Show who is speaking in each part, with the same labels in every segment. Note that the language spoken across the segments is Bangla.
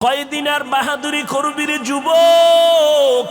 Speaker 1: কয়দিন আর বাহাদুরি করবি রে যুবক?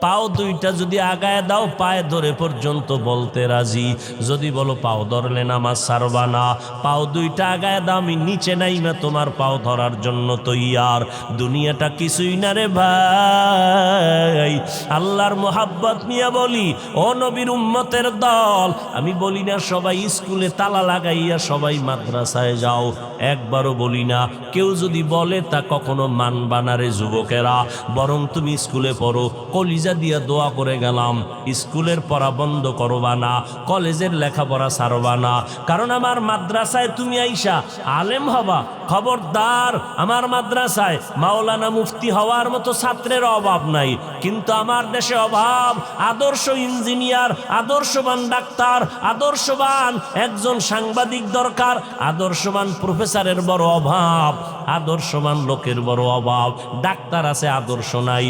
Speaker 1: পাও দুইটা যদি আগায় দাও পায়ে ধরে পর্যন্ত বলতে রাজি। যদি বলো পাও ধরলে নামাজ ছাড়বা না, পাও দুইটা আগায় দাও, আমি নিচে নাইমা তোমার পাও ধরার জন্য তৈয়ার। দুনিয়াটা কিছুই না রে ভাই। আল্লাহর মোহাব্বত নিয়ে বলি, ও নবীর উম্মতের দল, আমি বলি না সবাই স্কুলে তালা লাগাইয়া সবাই মাদ্রাসায় যাও, একবারও বলি না। কেউ যদি বলে তা কখনো মানবা না রে যুবকেরা, বরং তুমি স্কুলে পড়ো। কলিজা দিয়া দোয়া করে গেলাম, স্কুলের পড়া বন্ধ করবা না, কলেজের লেখাপড়া ছাড়বা না। কারণ আমার মাদ্রাসায় তুমি আইসা আলেম হবা। খবরদার, আমার মাদ্রাসায় মাওলানা মুফতি হওয়ার মতো ছাত্রের অভাব নাই, কিন্তু আমার দেশে অভাব আদর্শ ইঞ্জিনিয়ার, আদর্শবান ডাক্তার, আদর্শবান একজন সাংবাদিক দরকার, আদর্শবান প্রফেসরের বড় অভাব, আদর্শবান লোকের বড় অভাব। ডাক্তার আছে আদর্শ নাই,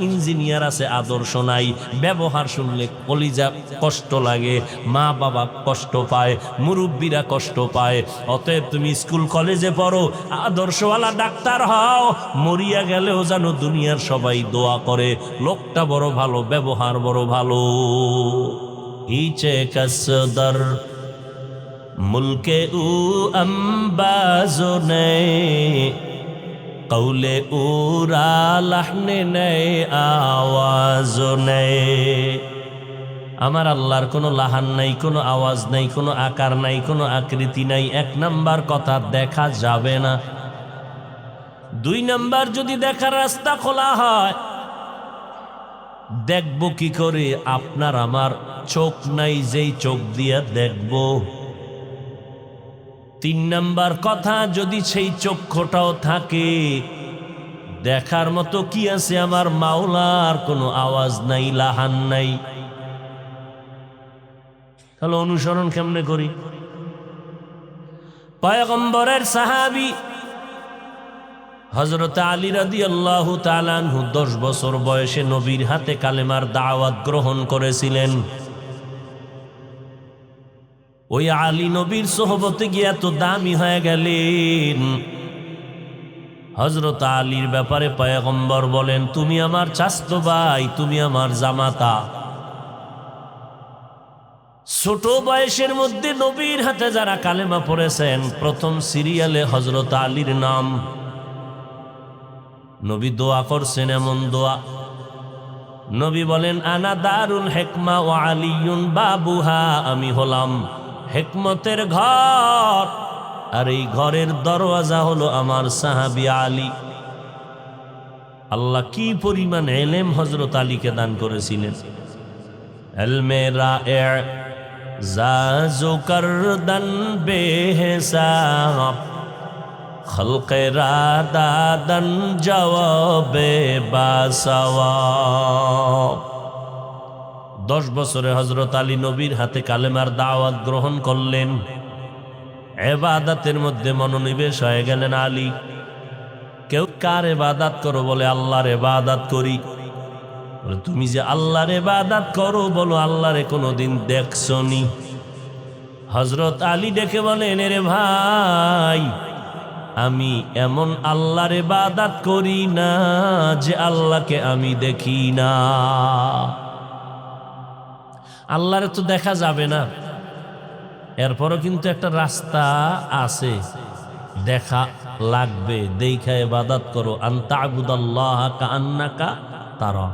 Speaker 1: ইঞ্জিনিয়ার আছে আদর্শ নাই। ব্যবহার শুনলে কলিজা কষ্ট লাগে, মা বাবা কষ্ট পায়, মুরব্বীরা কষ্ট পায়। অতএব তুমি স্কুল কলেজে পড়ো, আদর্শওয়ালা ডাক্তার হও, মরিয়া গেলেও যেন দুনিয়ার সবাই দোয়া করে লোকটা বড় ভালো, ব্যবহার বড় ভালো। ইচে কসদর মুলকে উ আম্বাজো নে কৌলে উরা লাহনে নেই আওয়াজ নেই। আমার আল্লাহর কোনো লাহান নাই, কোনো আওয়াজ নাই, কোনো আকার নাই, কোনো আকৃতি নাই। এক নাম্বার কথা, দেখা যাবে না। দুই নাম্বার, যদি দেখার রাস্তা খোলা হয়, দেখবো কি করে? আপনার আমার চোখ নাই, যেই চোখ দিয়া দেখব। তিন নাম্বার কথা, যদি সেই চক্ষুটাও থাকে, দেখার মতো কি আছে? আমার মাওলার কোনো আওয়াজ নাই, লাহান নাই। তাহলে অনুসরণ কেমনে করি? পয়গম্বরের সাহাবী হযরত আলী রাদিয়াল্লাহু তাআলা আনহু 10 বছর বয়সে নবীর হাতে কালেমার দাওয়াত গ্রহণ করেছিলেন। ওই আলী নবীর সোহবতে গিয়ে এত দামি হয়ে গেলেন। হযরত আলীর ব্যাপারে পয়গম্বর বলেন, তুমি আমার চাচতো ভাই, তুমি আমার জামাতা। ছোট বয়সের মধ্যে নবীর হাতে যারা কালেমা পড়েছেন, প্রথম সিরিয়ালে হযরত আলীর নাম। নবী দোয়া করছেন এমন দোয়া, নবী বলেন, আনা দারুল হিকমা ওয়া আলিয়ুন বাবুহা, আমি হলাম হিকমতের ঘর, আর এই ঘরের দরওয়াজা হলো আমার সাহাবী আলী। আল্লাহ কি পরিমাণ ইলম হযরত আলীকে দান করেছিলেন। ইলমে রায়ে জাজু করদন বেহিসাব, খলকে রাদাদন জওয়াবে বাসওয়াব। 10 বছরে হযরত আলী নবীর হাতে কালেমার দাওয়াত গ্রহণ করলেন। ইবাদতের মধ্যে মনোনিবেশ হয়ে গেলেন আলী। কেউ কার ইবাদত করো? বলে আল্লাহর ইবাদত করি। বলে তুমি যে আল্লাহর ইবাদত করো, বলো আল্লাহরে কোনোদিন দেখছনি? হযরত আলী ডেকে বলেন, রে ভাই, আমি এমন আল্লাহর ইবাদত করি না যে আল্লাহকে আমি দেখি না। আল্লাহরে তো দেখা যাবে না, এরপরও কিন্তু একটা রাস্তা আছে, দেখা লাগবে। দেখা ইবাদত করো, আনতা আবুদাল্লাহ কাআন্নাকা তারা।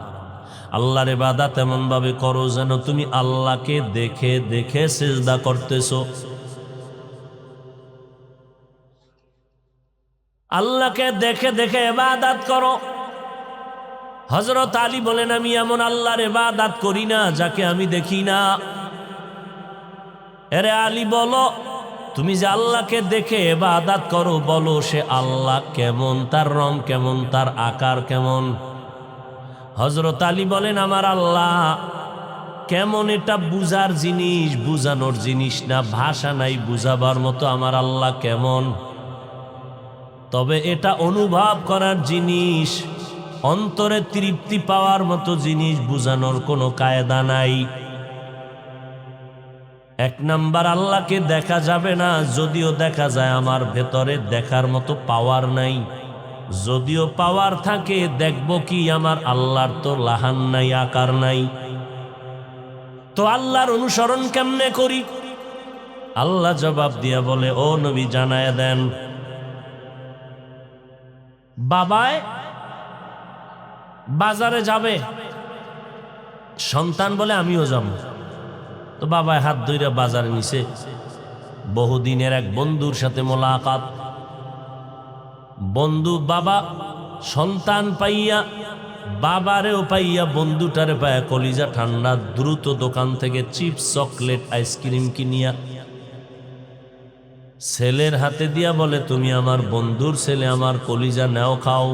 Speaker 1: আল্লাহর ইবাদত এমন ভাবে করো যেন তুমি আল্লাহকে দেখে দেখে সিজদা করতেছো। আল্লাহকে দেখে দেখে ইবাদত করো। হযরত আলী বলেন, আমি এমন আল্লাহর ইবাদত করি না যাকে আমি দেখি না। এরে আলী, বলো তুমি যে আল্লাহকে দেখে ইবাদত করো, বলো সে আল্লাহ কেমন, তার রং কেমন, তার আকার কেমন? হযরত আলী বলেন, আমার আল্লাহ কেমন এটা বুঝার জিনিস, বুঝানোর জিনিস না, ভাষা নাই বুঝাবার মতো আমার আল্লাহ কেমন। তবে এটা অনুভব করার জিনিস, অন্তরে তৃপ্তি পাওয়ার মতো জিনিস, বুঝানোর কোনো কায়দা নাই। এক নাম্বার, আল্লাহকে দেখা যাবে না, যদিও দেখা যায় আমার ভেতরে দেখার মতো পাওয়ার নাই। যদিও পাওয়ার থাকে দেখব কি আমার আল্লাহর তো লাহান নাই, আকার নাই, তো আল্লাহর অনুসরণ কেমনে করি? আল্লাহ জবাব দিয়া বলে, ও নবী জানায় দেন, বাবায় বাজারে যাবে, সন্তান বলে আমিও যাব। তো বাবায় হাত ধইরা বাজারে নিছে। বহুদিনের এক বন্ধুর সাথে মোলাকাত। বন্ধু বাবা সন্তান পাইয়া, বাবারেও পাইয়া, বন্ধুটারে পাইয়া কলিজা ঠান্ডা, দ্রুত দোকান থেকে চিপস, চকলেট, আইসক্রিম কিনিয়া ছেলের হাতে দিয়া বলে, তুমি আমার বন্ধুর ছেলে, আমার কলিজা নাও, খাও।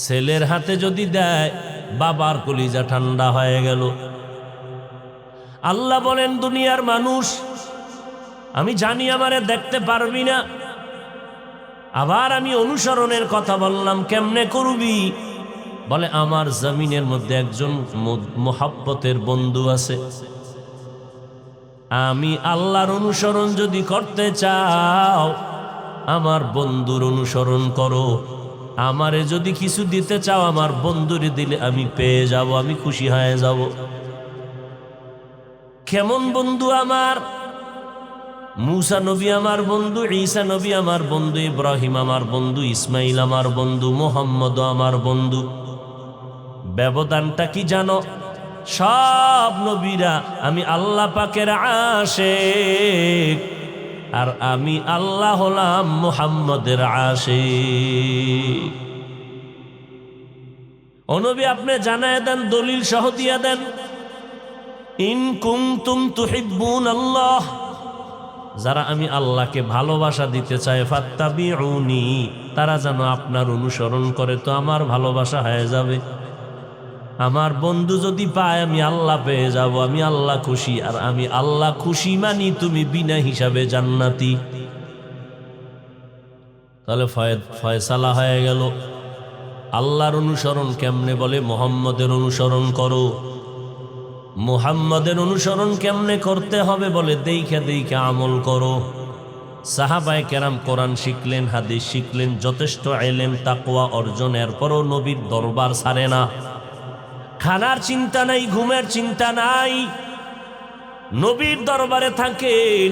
Speaker 1: ছেলের হাতে যদি দেয়, বাবার কলিজা ঠান্ডা হয়ে গেল। আল্লাহ বলেন, দুনিয়ার মানুষ, আমি জানি আমারে দেখতে পারবি না, আবার আমি অনুসরণের কথা বললাম, কেমনে করবি? বলে, আমার জমিনের মধ্যে একজন মোহাব্বতের বন্ধু আছে, আমি আল্লাহর অনুসরণ যদি করতে চাও, আমার বন্ধুর অনুসরণ করো। আমারে যদি কিছু দিতে চাও, আমার বন্ধুরে দিলে আমি পেয়ে যাব, আমি খুশি হয়ে যাব। কেমন বন্ধু আমার? মুসা নবী আমার বন্ধু, ঈসা নবী আমার বন্ধু, ইব্রাহিম আমার বন্ধু, ইসমাইল আমার বন্ধু, মুহাম্মদ আমার বন্ধু। ব্যবধানটা কি জানো? সব নবীরা আমি আল্লাহ পাকের আশিক, আর আমি আল্লাহ হলাম মুহাম্মদের আশিক। ও নবী, আপনি জানায় দেন, দলিল সহ দিয়া দেন, ইন কুনতুম তুহিব্বুন আল্লাহ, যারা আমি আল্লাহকে ভালোবাসা দিতে চাই, ফাত্তাবিউনি, তারা যেন আপনার অনুসরণ করে, তো আমার ভালোবাসা হয়ে যাবে। আমার বন্ধু যদি পায়, আমি আল্লাহ পেয়ে যাব, আমি আল্লাহ খুশি, আর আমি আল্লাহ খুশি মানি তুমি বিনা হিসাবে জান্নাতি। তাহলে ফয়সালা হয়ে গেল। আল্লাহর অনুসরণ কেমনে? বলে, মুহাম্মদের অনুসরণ করো। মুহাম্মদের অনুসরণ কেমনে করতে হবে? বলে, দেইখা দেইখা আমল করো। সাহাবায়ে কেরাম কোরআন শিখলেন, হাদিস শিখলেন, যথেষ্ট ইলম তাকওয়া অর্জন, এরপরও নবীর দরবার ছাড়ে না। খানার চিন্তা নাই, ঘুমের চিন্তা নাই, নবীর দরবারে থাকেন।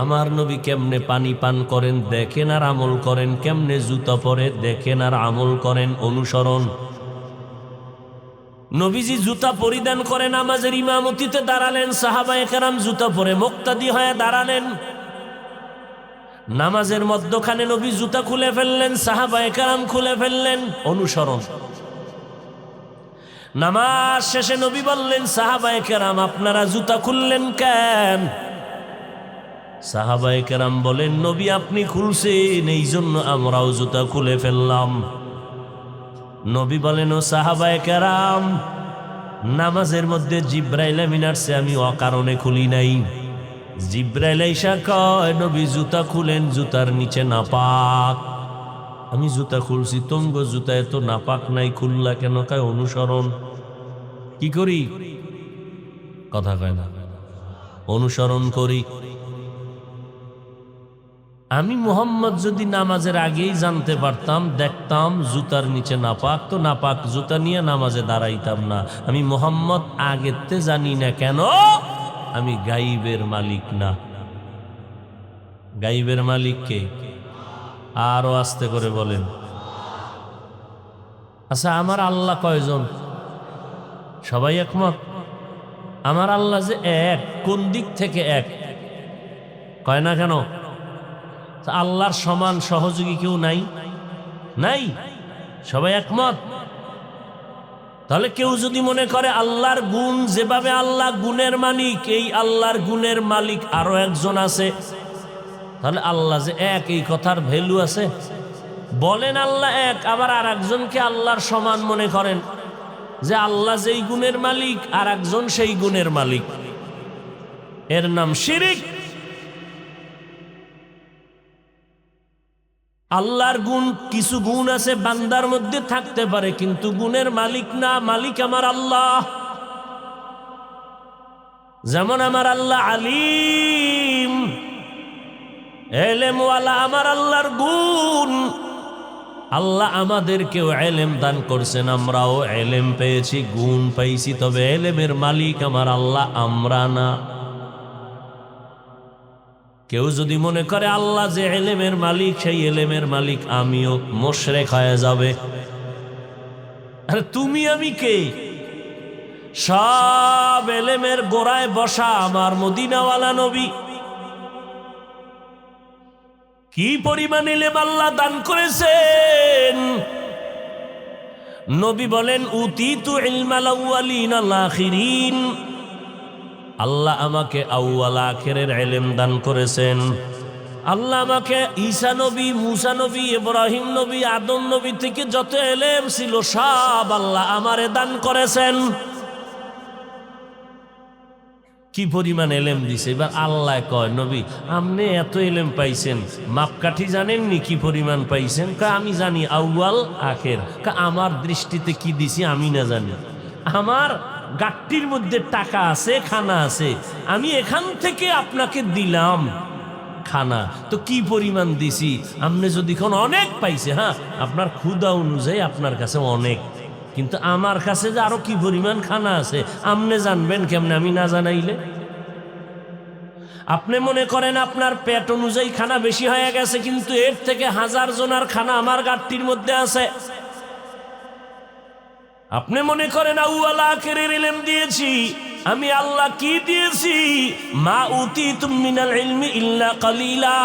Speaker 1: আমার নবী কেমনে পানি পান করেন দেখেন আর আমল করেন, কেমনে জুতা পরে দেখেন আর আমল করেন, অনুসরণ। নবীজি জুতা পরিধান করে নামাজের ইমামতিতে দাঁড়ালেন, সাহাবায়ে কেরাম জুতা পরে মুক্তাদি হয়ে দাঁড়ালেন। নামাজের মধ্যখানে নবী জুতা খুলে ফেললেন, সাহাবায়ে কেরাম খুলে ফেললেন, অনুসরণ। নামাজ শেষে নবী বললেন, সাহাবায়ে কেরাম আপনারা জুতা খুললেন কেন? সাহাবায়ে কেরাম বলেন, নবী আপনি খুলছেন, এই জন্য আমরাও জুতা খুলে ফেললাম। নবী বলেন, ও সাহাবায়ে কেরাম, নামাজের মধ্যে জিব্রাইল আমিন আসছে, আমি অকারণে খুলি নাই। জিব্রাইল আইসা কয়, নবী জুতা খুলেন, জুতার নিচে নাপাক। আমি জুতা খুলছি, তোমগো জুতা এত নাপাক নাই, খুললা কেন? কয়, অনুসরণ। কি করি? কথা কয় না, অনুসরণ করি। আমি মুহাম্মদ যদি নামাজের আগেই জানতে পারতাম, দেখতাম জুতার নিচে নাপাক, তো নাপাক জুতা নিয়ে নামাজে দাঁড়াইতাম না। আমি মুহাম্মদ আগেতে জানি না কেন? আমি গাইবের মালিক না। গাইবের মালিক কে? আরো আস্তে করে বলেন। আচ্ছা, আমার আল্লাহ কয়জন? সবাই একমত? আমার আল্লাহ যে এক, কোন দিক থেকে এক? কয় না কেন? আল্লাহর সমান সহযোগী কেউ নাই? নাই, সবাই একমত। তাহলে কেউ যদি মনে করে আল্লাহর গুণ, যেভাবে আল্লাহ গুণের মালিক, এই আল্লাহর গুণের মালিক আরো একজন আছে, তাহলে আল্লাহ যে এক, এই কথার ভ্যালু আছে? বলেন আল্লাহ এক, আবার আর একজনকে আল্লাহর সমান মনে করেন, যে আল্লাহ যেই গুণের মালিক আর একজন সেই গুণের মালিক, এর নাম শিরিক। আল্লাহর গুণ, কিছু গুণ আছে বান্দার মধ্যে থাকতে পারে, কিন্তু গুণের মালিক না। মালিক আমার আল্লাহ। যেমন আমার আল্লাহ আলিম, এলেমওয়ালা, আমার আল্লাহর গুণ। আল্লাহ আমাদেরকেও এলেম দান করছেন, আমরাও এলেম পেয়েছি, গুণ পাইছি, তবে এলেমের মালিক আমার আল্লাহ, আমরা না। কেউ যদি মনে করে আল্লাহ যে এলেমের মালিক সেই এলেমের মালিক আমিও, মুশরিক হয়ে যাবে। আরে তুমি আমি কে? সব এলেমের গোড়ায় বসা আমার মদিনাওয়ালা নবী। কি পরিমাণ ইলম আল্লাহ দান করেছেন। নবী বলেন উতিতু ইলমাল আউয়ালিন আল আখিরিন, আল্লাহ আমাকে আউয়াল আখিরের ইলম দান করেছেন। আল্লাহ আমাকে ঈসা নবী, মুসা নবী, ইব্রাহিম নবী, আদম নবী থেকে যত ইলম ছিল সব আল্লাহ আমারে দান করেছেন। কি পরিমাণ এলেম দিছে। এবার আল্লাহ কয় নবী আপনি এত এলেম পাইছেন, মাপকাঠি জানেননি কি পরিমাণ পাইছেন? আমি জানি আউয়াল আখের। আমার দৃষ্টিতে কি দিছি আমি না জানি। আমার গাট্টির মধ্যে টাকা আছে, খানা আছে, আমি এখান থেকে আপনাকে দিলাম খানা, তো কি পরিমাণ দিছি আপনি যদি কোন অনেক পাইছে, হ্যাঁ আপনার ক্ষুধা অনুযায়ী আপনার কাছে অনেক, কিন্তু আমার কাছে যে আরো কি পরিমাণ খানা আছে আপনি জানবেন কেমনে আমি না জানাইলে? আপনি মনে করেন আপনার পেট অনুযায়ী খানা বেশি হয়ে গেছে, কিন্তু এর থেকে 1000 জনের খানা আমার গাট্টির মধ্যে আছে। আপনি মনে করেন আউয়াল আখিরের ইলম দিয়েছি, আমি আল্লাহ কি দিয়েছি? মা উতিতুম মিনাল ইলমি ইল্লা কালিলা,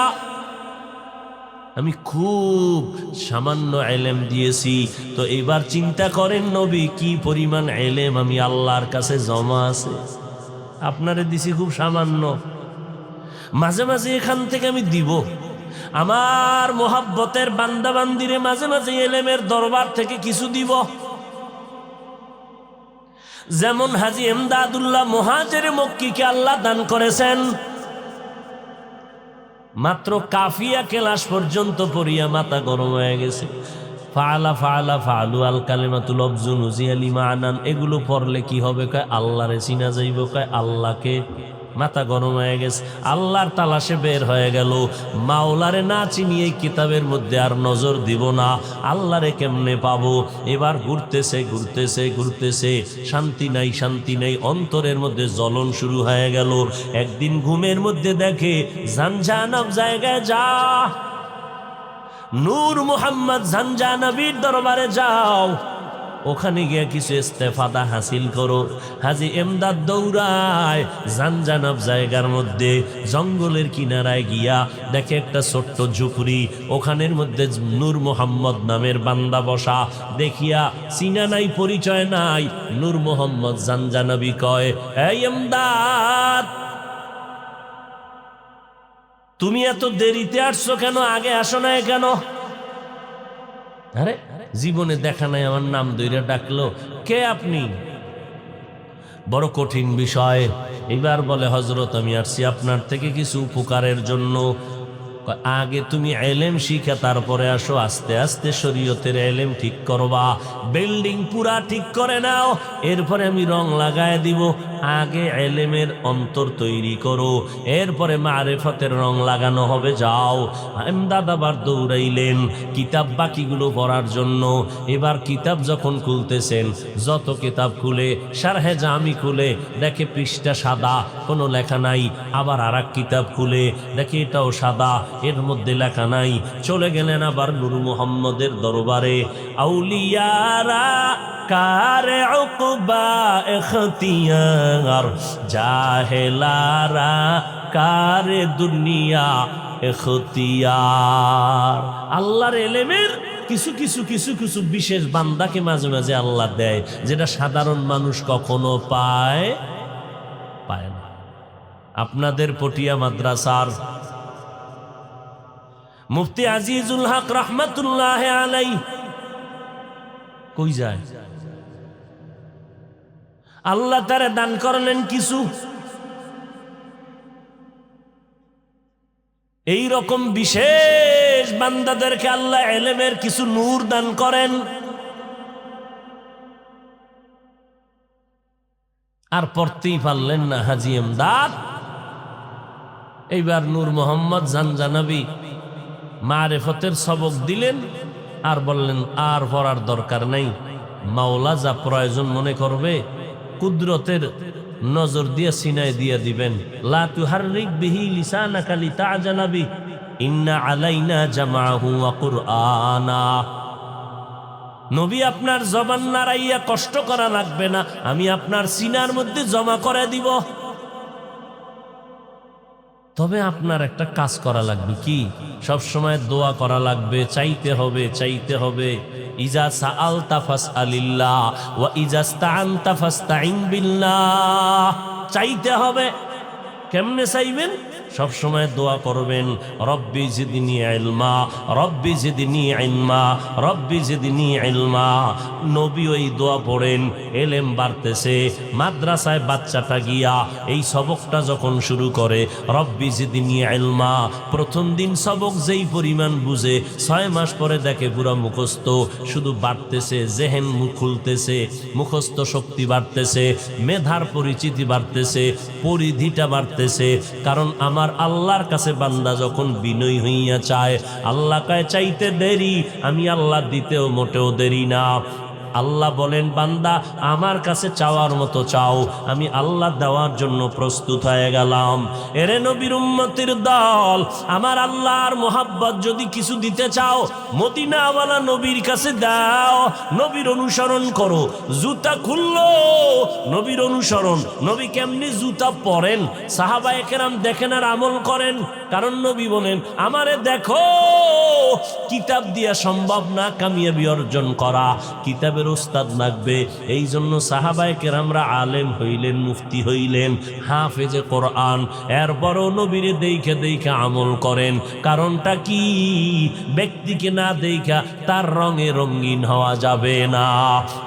Speaker 1: আমি খুব সামান্য এলেম দিয়েছি। তো এবার চিন্তা করেন নবী কি পরিমাণ এলেম আমি আল্লাহর কাছে জমা আছে। আপনারে দিছি খুব সামান্য, মাঝে মাঝে এখান থেকে আমি দিব আমার মোহাব্বতের বান্দা বান্দিরে, মাঝে মাঝে এলেমের দরবার থেকে কিছু দিব। যেমন হাজী এমদাদুল্লাহ মুহাজির মক্কিকে আল্লাহ দান করেছেন, মাত্র কাফিয়া ক্লাস পর্যন্ত পড়িয়া মাথা গরম হয়ে গেছে। ফাআলা ফাআলা ফাআলু আল কালিমাতুল লফজুন উজিয়া লিমা আনান, এগুলো পড়লে কি হবে? কয় আল্লাহরে চিনা যাইব। কয় আল্লাহকে, মাথা গরম হয়ে গেছে, আল্লাহর তালাশে বের হয়ে গেল। মাওলারে না চিনিয়ে কিতাবের মধ্যে আর নজর দিব না, আল্লাহরে কেমনে পাবো? এবার ঘুরতেছে ঘুরতেছে ঘুরতেছে, শান্তি নাই শান্তি নাই, অন্তরের মধ্যে জ্বলন শুরু হয়ে গেল। একদিন ঘুমের মধ্যে দেখে জানজানব জায়গায় যা, নূর মুহাম্মদ জানজানবীর দরবারে যাও, ওখানে গিয়ে কিছু ইস্তেফাদা হাসিল করো। হাজী এমদাদ দৌড়ায় জানজানব জায়গার মধ্যে, জঙ্গলের কিনারায় গিয়া দেখে একটা ছোট্ট ঝুপড়ি, ওখানের মধ্যে নূর মোহাম্মদ নামের বান্দা বসা। দেখিয়া চিনা নাই, পরিচয় নাই, নূর মোহাম্মদ জানজানবী কয় এই এমদাদ তুমি এত দেরিতে আসছো কেন? আগে আসো না কেন? আরে জীবনে দেখা নাই, আমার নাম ধরে ডাকলো, কে আপনি? বড় কঠিন বিষয়। এবার বলে হযরত আমি আসছি আপনার থেকে কিছু উপকারের জন্য। আগে তুমি এলেম শিখে তারপরে আসো, আস্তে আস্তে শরীয়তের এলেম ঠিক করবা, বিল্ডিং পুরা ঠিক করে নাও, এরপরে আমি রং লাগায় দিব। আগে এলেমের অন্তর তৈরি করো, এরপরে মারেফতের রং লাগানো হবে। যাও। এমদাদ আবার দৌড়াইলেন কিতাব বাকিগুলো পড়ার জন্য। এবার কিতাব যখন খুলতেছেন, যত কিতাব খুলে, শারহে জামি খুলে দেখে পৃষ্ঠা সাদা, কোনো লেখা নাই। আবার আরেক কিতাব খুলে দেখে এটাও সাদা, এর মধ্যে লেখা নাই। চলে গেলেন আবার নূর মুহাম্মদের দরবারে। আউলিয়ারা কারে উকবা ইখতিয়ার, জাহেলারা কারে দুনিয়া ইখতিয়ার। আল্লাহর এলেমের কিছু কিছু কিছু কিছু বিশেষ বান্দাকে মাঝে মাঝে আল্লাহ দেয়, যেটা সাধারণ মানুষ কখনো পায় না। আপনাদের পটিয়া মাদ্রাসার মুফতি আজিজুল হক রহমাতুল্লাহ আলাইহি কই যায়? আল্লাহ তারে দান করলেন কিছু। এই রকম বিশেষ বান্দাদেরকে আল্লাহ এলেমের কিছু নূর দান করেন। আর পড়তেই পারলেন না হাজী এমদাদ। এইবার নূর মোহাম্মদ জানজানবী মারেফতের সবক দিলেন। আর বললেন আর পড়ার দরকার নাই, মাওলা যা প্রয়োজন মনে করবে কুদরতের নজর দিয়ে সিনায় দিয়ে দিবেন। লা তুহাররিক বিহি লিসানাকা লিতা'জালা বিহি ইন্না আলাইনা জামাআহু ওয়া কুরআনা। নবী আপনার জবান নাড়াইয়া কষ্ট করা লাগবে না, আমি আপনার সিনার মধ্যে জমা করে দিব। তবে আপনার একটা কাজ করা লাগবে, কি? সব সময় দোয়া করা লাগবে, চাইতে হবে, চাইতে হবে। ইজা সাআলতা ফাসআলিল্লাহ ওয়া ইজা ইসতাআনতা ফাসতাইন বিল্লাহ। চাইতে হবে। কেমনে চাইবেন? সব সময় দোয়া করবেন, রব্বি জিদনি ইলমা, রব্বি জিদনি ইলমা, রব্বি জিদনি ইলমা। নবী ওই দোয়া পড়েন, এলেম বাড়তেছে। মাদ্রাসায় বাচ্চাটা গিয়া এই সবকটা যখন শুরু করে রব্বি জিদনি ইলমা, প্রথম দিন সবক যেই পরিমাণ বুঝে 6 মাস পরে দেখে পুরা মুখস্থ, শুধু বাড়তেছে, জেহেন খুলতেছে, মুখস্থ শক্তি বাড়তেছে, মেধার পরিচিতি বাড়তেছে, পরিধিটা বাড়তেছে। কারণ আমার আল্লাহর কাছে বান্দা যখন বিনয়ী হইয়া চায়, আল্লাহ কয় চাইতে দেরি, আমি আল্লাহ দিতেও মোটেও দেরি না। আল্লাহ বলেন বান্দা আমার কাছে চাওয়ার মতো চাও, আমি আল্লাহ দেওয়ার জন্য প্রস্তুত হয়ে গেলাম। এরে নবীর উম্মতের দল, আমার আল্লাহর মোহাব্বত যদি কিছু দিতে চাও, মদিনাওয়ালা নবীর কাছে দাও, নবীর অনুসরণ করো। জুতা খুললো, নবীর অনুসরণ। নবী কেমনি জুতা পরেন সাহাবায়ে কেরাম দেখেন আর আমল করেন। কারণ নবী বলেন আমারে দেখো, কিতাব দিয়া সম্ভব না কামিয়াবি অর্জন করা, কিতাবের উস্তাদ লাগবে। এই জন্য সাহাবায়ে কেরামরা আলেম হইলেন, মুফতি হইলেন, হাফেজে কোরআন, এরপরও নবীরে দেইখা দেইখা আমল করেন। কারণটা কি? ব্যক্তিকে না দেইখা তার রঙে রঙিন হওয়া যাবে না,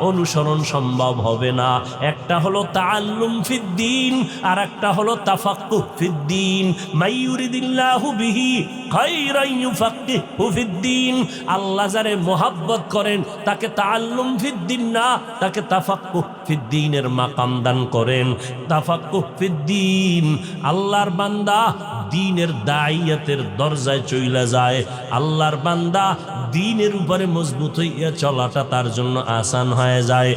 Speaker 1: অনুসরণ সম্ভব হবে না। একটা হলো তাআল্লুম ফিদ্দিন, আর একটা হলো তাফাক্কুহ ফিদ্দিন। মাইয়ুরিদিল্লাহু বিহি খায়রান ইউফাক্কিহু ফিদ্দিন। আল্লাহ যারে মোহাব্বত করেন তাকে তাআল্লুম ফিদ্দিন না, তাকে তাফাক্কুহ ফিদ্দিনের মাকাম দান করেন। তাফাক্কুহ ফিদ্দিন, আল্লাহর বান্দা দ্বীনের দাইয়াতের দরজায় চইলা যায়। আল্লাহর বান্দা দ্বীনের উপরে মজবুত হইয়া চলাটা তার জন্য আসান হয়ে যায়।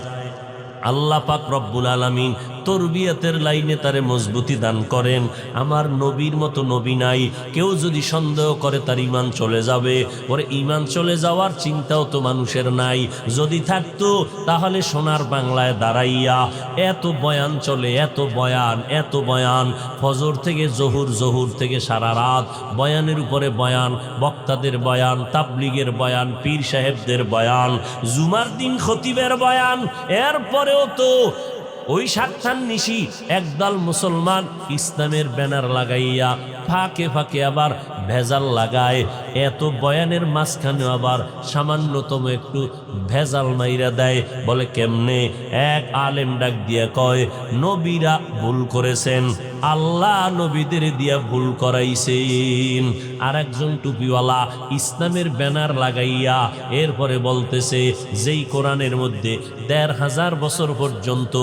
Speaker 1: আল্লাহ পাক রব্বুল আলামিন তরবিয়তের লাইনে তারে মজবুতি দান করেন। আমার নবীর মতো নবী নাই। কেউ যদি সন্দেহ করে তার ঈমান চলে যাবে, ওর ঈমান চলে যাওয়ার চিন্তাও তো মানুষের নাই। যদি থাকতো তাহলে সোনার বাংলায় দাঁড়াইয়া এত বয়ান চলে, এত বয়ান, এত বয়ান, ফজর থেকে জহুর, জহুর থেকে সারা রাত বয়ানের উপরে বয়ান, বক্তাদের বয়ান, তাবলিগের বয়ান, পীর সাহেবদের বয়ান, জুমার দিন খতিবের বয়ান। এরপরেও তো ওই সাতটান নিশি একদল মুসলমান ইসলামের ব্যানার লাগাইয়া ফাঁকে ফাঁকে আবার ভেজাল লাগায়। এত বয়ানের মাঝখানে আবার সামান্যতম একটু ভেজাল মাইরা দেয়। বলে কেমনে? এক আলেম ডাক দিয়া কয় নবীরা ভুল করেছেন, আল্লাহ নবীদের দিয়া ভুল করাইছেন। আর একজন টুপিওয়ালা ইসলামের ব্যানার লাগাইয়া এরপরে বলতেছে যেই কোরআনের মধ্যে ১৫০০ বছর পর্যন্ত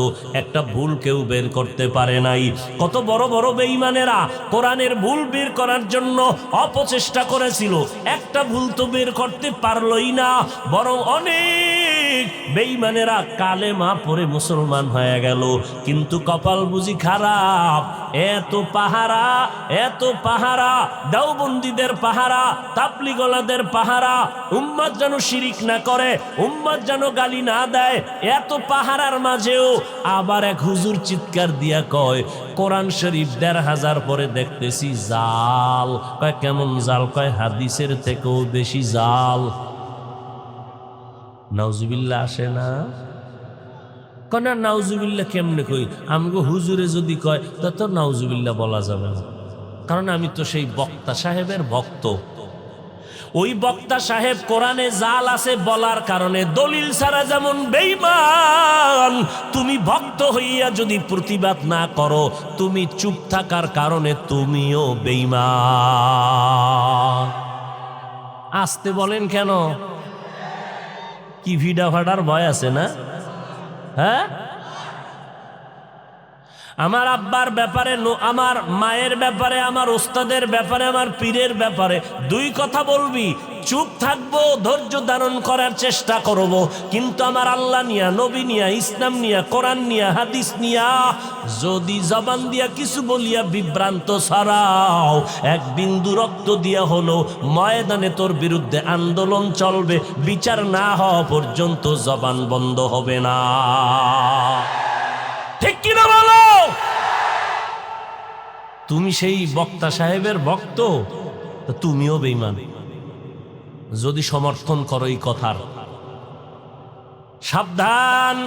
Speaker 1: একটা ভুল কেউ বের করতে পারে নাই। কত বড় বড় বেঈমানেরা কোরআনের ভুল বের করার জন্য অপচেষ্টা করেছিল, একটা ভুল তো বের করতে পারলই না। বরং অনেক বেঈমানেরা কালেমা পড়ে মুসলমান হয়ে গেল। কিন্তু কপাল বুঝি খারাপ। এত পাহারা, এত পাহারা, দেওবন্দীদের পাহারা, তাবলিগওয়ালাদের পাহারা, উম্মত যেন শিরিক না করে, উম্মত যেন গালি না দেয়। এত পাহারার মাঝেও আবার এক হুজুর চিৎকার দিয়া কয় কোরআন শরীফ ১৫০০ পরে দেখতেছি জাল। কয় কেমন জাল? কয় হাদিসের থেকেও বেশি জাল। নাউজুবিল্লাহ আসে না? কনা নাউজুবিল্লাহ কেমনে কই? আমগো হুজুরে যদি কয় তত নাউজুবিল্লাহ বলা যাবে না, কারণ আমি তো সেই বক্তা সাহেবের ভক্ত। ওই বক্তা সাহেব কোরআনে জাল আছে বলার কারণে দলিল ছাড়া যেমন বেঈমান, তুমি ভক্ত হইয়া যদি প্রতিবাদ না করো, তুমি চুপ থাকার কারণে তুমিও বেঈমান। আসতে বলেন কেন? কি ভিডা ভাড়ার ভয় আছে না? হ্যাঁ, আমার আব্বার ব্যাপারে, আমার মায়ের ব্যাপারে, আমার ওস্তাদের ব্যাপারে, আমার পীরের ব্যাপারে দুই কথা বলবি, চুপ থাকবো, ধৈর্য ধারণ করার চেষ্টা করব। কিন্তু আমার আল্লাহ নিয়া, নবী নিয়া, ইসলাম নিয়া, কোরআন নিয়া, হাদিস নিয়া যদি জবান দিয়া কিছু বলিয়া বিভ্রান্ত ছাড়াও, এক বিন্দু রক্ত দিয়া হলো ময়দানে তোর বিরুদ্ধে আন্দোলন চলবে, বিচার না হওয়া পর্যন্ত জবান বন্ধ হবে না। ঠিক কিনা বলো? তুমি সেই বক্তা সাহেবের ভক্ত, তুমিও বেঈমান যদি সমর্থন করো এই কথার। সাবধান।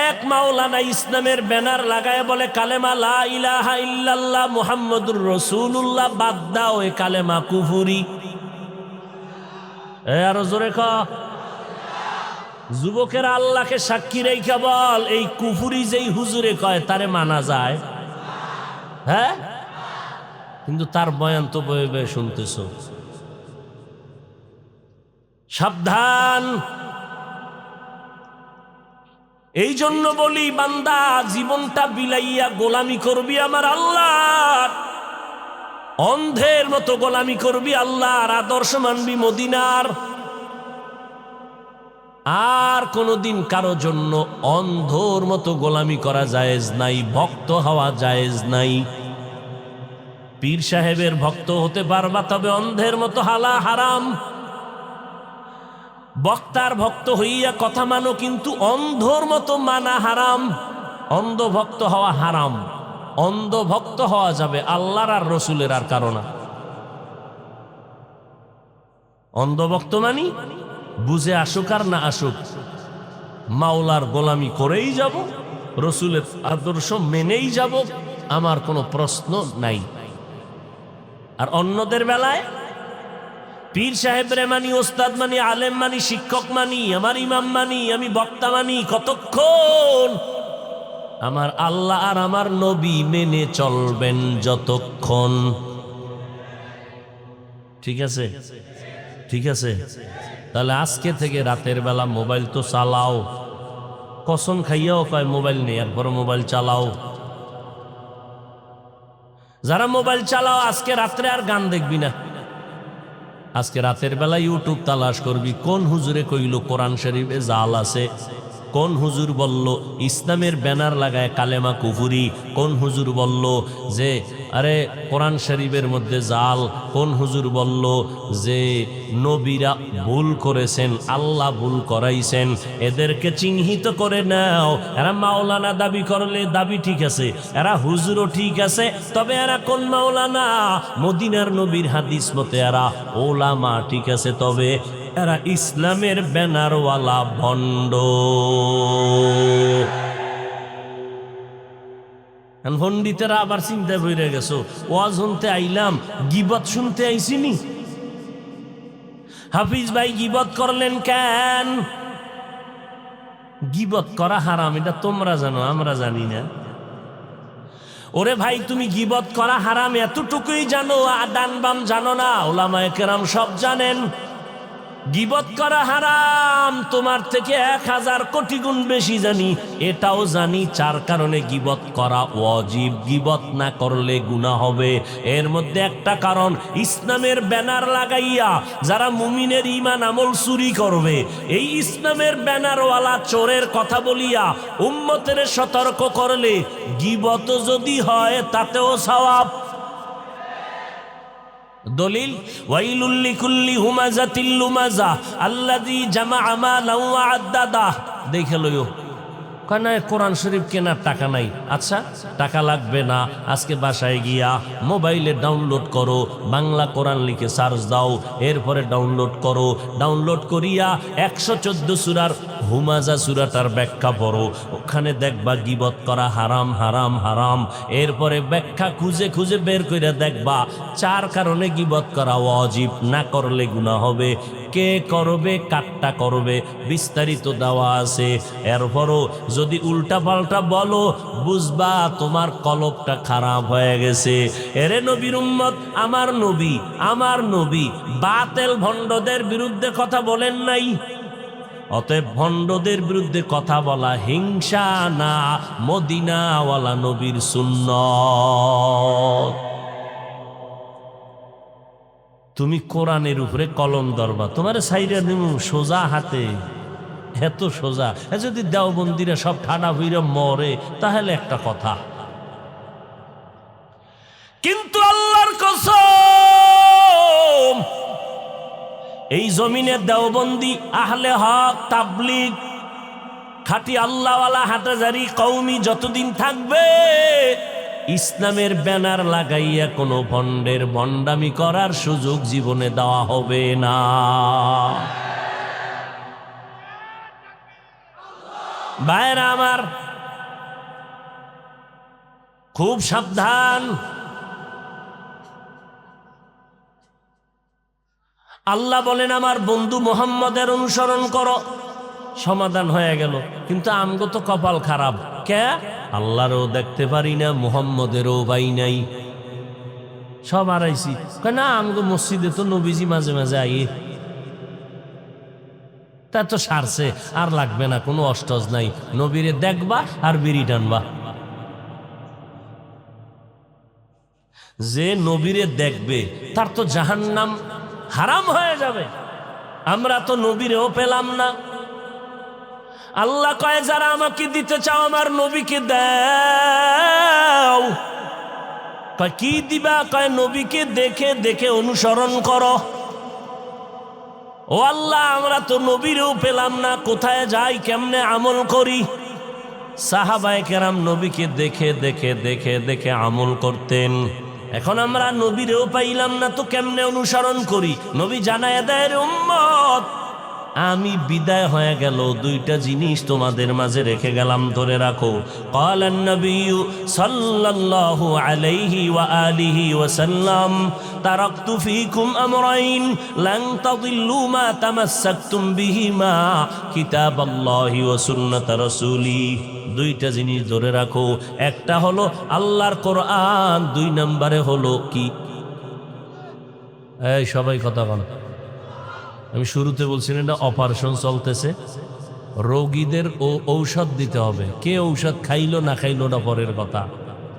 Speaker 1: এক মাওলানা ইসলামের ব্যানার লাগায় বলে কালেমা লা ইলাহা ইল্লাল্লাহ মুহাম্মাদুর রাসূলুল্লাহ বাদ দাও, এ কালেমা কুফরি। আরো জোরে ক। যুবকেরা আল্লাহকে সাক্ষী রেখে বল, এই কুফরি যেই হুজুরে কয় তারে মানা যায়? হ্যাঁ, কিন্তু তার বয়ান তো বয়ে বয়ে শুনতেছ। সাবধান। এই জন্য বলি বান্দা, জীবনটা বিলাইয়া গোলামি করবি আমার আল্লাহর, অন্ধের মতো গোলামি করবি আল্লাহর, আদর্শ মানবি মদিনার। আর কোনদিন কারো জন্য অন্ধর মতো গোলামি করা জায়েজ নাই, ভক্ত হওয়া জায়েজ নাই। পীর সাহেবের ভক্ত হতে পারবা, তবে অন্ধের মতো হালা হারাম। বক্তার ভক্ত হইয়া কথা মানো, কিন্তু অন্ধর মতো মানা হারাম। অন্ধ ভক্ত হওয়া হারাম। অন্ধ ভক্ত হওয়া যাবে আল্লাহর আর রসুলের, আর কারণ না। অন্ধ ভক্ত মানি বুঝে আসুক আর না আসুক, মাওলার গোলামি করেই যাব, রসুলের আদর্শ মেনেই যাব, আমার কোনো প্রশ্ন নাই। আর অন্যদের বেলায় পীর সাহেবরে মানি, ওস্তাদ মানি, আলেম মানি, শিক্ষক মানি, আমার ইমাম মানি, আমি বক্তা মানি, কতক্ষণ? আমার আল্লাহ আর আমার নবী মেনে চলবেন যতক্ষণ। ঠিক আছে? ঠিক আছে। তাহলে আজকে থেকে রাতের বেলা মোবাইল তো চালাও, কসম খাইয়াও কয় মোবাইল নেই, এরপর মোবাইল চালাও। যারা মোবাইল চালাও আজকে রাত্রে আর গান দেখবি না। আজকে রাতের বেলা ইউটিউব তালাশ করবি, কোন হুজুরে কইল কোরআন শরীফে জাল আছে, কোন হুজুর বলল ইসলামের ব্যানার লাগায় কালেমা কুফুরি, কোন হুজুর বলল যে আরে কোরআন শরীফের মধ্যে জাল, কোন হুজুর বলল যে নবীরা ভুল করেছেন, আল্লাহ ভুল করাইছেন। এদেরকে চিহ্নিত করে নাও। এরা মাওলানা দাবি করলে দাবি ঠিক আছে, এরা হুজুরও ঠিক আছে, তবে এরা কোন মাওলানা? মদিনার নবীর হাদিস মতে এরা ওলামা, ঠিক আছে, তবে এরা ইসলামের ব্যানারওয়ালা ভণ্ড। পণ্ডিতেরা আবার চিন্তা করে গেছো, ওয়াজ শুনতে আইলাম, গিবত শুনতে আইসিনি। হাফিজ ভাই গিবত করলেন কেন? গিবত করা হারাম, এটা তোমরা জানো, আমরা জানি না। ওরে ভাই, তুমি গিবত করা হারাম এতটুকুই জানো, ডান বাম জানো না? ওলামায়ে কেরাম সব জানেন। গিবত করা হারাম তোমার থেকে 1000 কোটি গুণ বেশি জানি, এটাও জানি। 4 কারণে গিবত করা ওয়াজিব, গিবত না করলে গুনাহ হবে। এর মধ্যে একটা কারণ, ইসলামের ব্যানার লাগাইয়া যারা মুমিনের ঈমান আমল চুরি করবে, এই ইসলামের ব্যানারওয়ালা চোরের কথা বলিয়া উম্মতের সতর্ক করলে গিবত যদি হয় তাতেও সওয়াব। দলিল, ওয়াইলুল লিকুল্লি হুমাযাতিল লুমাযা আল্লাযী জামাআ মালান ওয়া আদ্দাদা। দেখে লইও, কেন কোরআন শরীফ কেনার টাকা নাই? আচ্ছা, টাকা লাগবে না, আজকে বাসায় গিয়া মোবাইলে ডাউনলোড করো, বাংলা কোরআন লিখে সার্চ দাও, এরপরে ডাউনলোড করো। ডাউনলোড করিয়া 114 সূরার হুমাযা সূরাটার ব্যাখ্যা পড়ো, ওখানে দেখবা গিবত করা হারাম হারাম হারাম। এরপরে ব্যাখ্যা খুঁজে খুঁজে বের করে দেখবা 4 কারণে গিবত করা ওয়াজিব, না করলে গুনাহ হবে। কে করবে, কাটটা করবে, বিস্তারিত দেওয়া আছে। এরপরও যদি উল্টা পাল্টা বলো, বুঝবা তোমার কলবটা খারাপ হয়ে গেছে। এরে নবীর উম্মত, আমার নবী বাতেল ভণ্ডদের বিরুদ্ধে কথা বলেন নাই? অতএব ভণ্ডদের বিরুদ্ধে কথা বলা হিংসা না, মদিনাওয়ালা নবীর সুন্নত। তুমি কোরআনের উপরে কলম ধরবা, তোমার সাইরা দিমু সোজা হাতে, এত সোজা। যদি দেওবন্দিরা সব ঠাডা হইরা মরে তাহলে একটা কথা, কিন্তু আল্লাহর কসম এই জমিনে দেওবন্দি আহলে হক তাবলীগ খাঁটি আল্লাহওয়ালা হাটাজারি কওমি যতদিন থাকবে, ইসলামের ব্যানার লাগাইয়া কোনো ভণ্ডের ভণ্ডামি করার সুযোগ জীবনে দেওয়া হবে না। ভাইরা আমার, খুব সাবধান। আল্লাহ বলেন আমার বন্ধু মুহাম্মদের অনুসরণ করো, সমাধান হয়ে গেল। কিন্তু আমগো তো কপাল খারাপ, কে? আল্লাহরও দেখতে পারি না, মুহাম্মদেরও পাই নাই, সব হারাইছি। না আমগো মসজিদে তো নবীজি মাঝে মাঝে আইয়ে, তা তো সারছে, আর লাগবে না, কোনো অষ্টজ নাই, নবীরে দেখবা আর বিড়ি টানবা। যে নবীরে দেখবে তার তো জাহান্নাম হারাম হয়ে যাবে। আমরা তো নবীরেও পেলাম না। আল্লাহ কয় যারা আমাকে দিতে চাও আমার নবীকে দাও। কয় কি দিবা? কয় নবীকে দেখে দেখে অনুসরণ করো। ও আল্লাহ, আমরা তো নবীরেও পেলাম না, কোথায় যাই, কেমনে আমল করি? সাহাবায়ে কেরাম নবীকে দেখে দেখে দেখে দেখে আমল করতেন। এখন আমরা নবীরেও পাইলাম না, তো কেমনে অনুসরণ করি? নবী জানায় দেয় উম্মত আমি বিদায় হয়ে গেল, দুইটা জিনিস তোমাদের মাঝে রেখে গেলাম, ধরে রাখো। ক্বালান নবিয়্যু সাল্লাল্লাহু আলাইহি ওয়া আলিহি ওয়া সাল্লাম তারাকতু ফীকুম আমরাইন লান তাদিল্লু মা তামাসসাকতুম বিহিমা কিতাবাল্লাহি ওয়া সুন্নাত রাসূলি। দুইটা জিনিস ধরে রাখো, একটা হলো আল্লাহর কোরআন, দুই নম্বরে হলো কি? এই সবাই কথা বল। আমি শুরুতে বলছিলাম এটা অপারেশন চলতেছে, রোগীদের ঔষধ দিতে হবে। কে ঔষধ খাইলো না খাইলো না পরের কথা,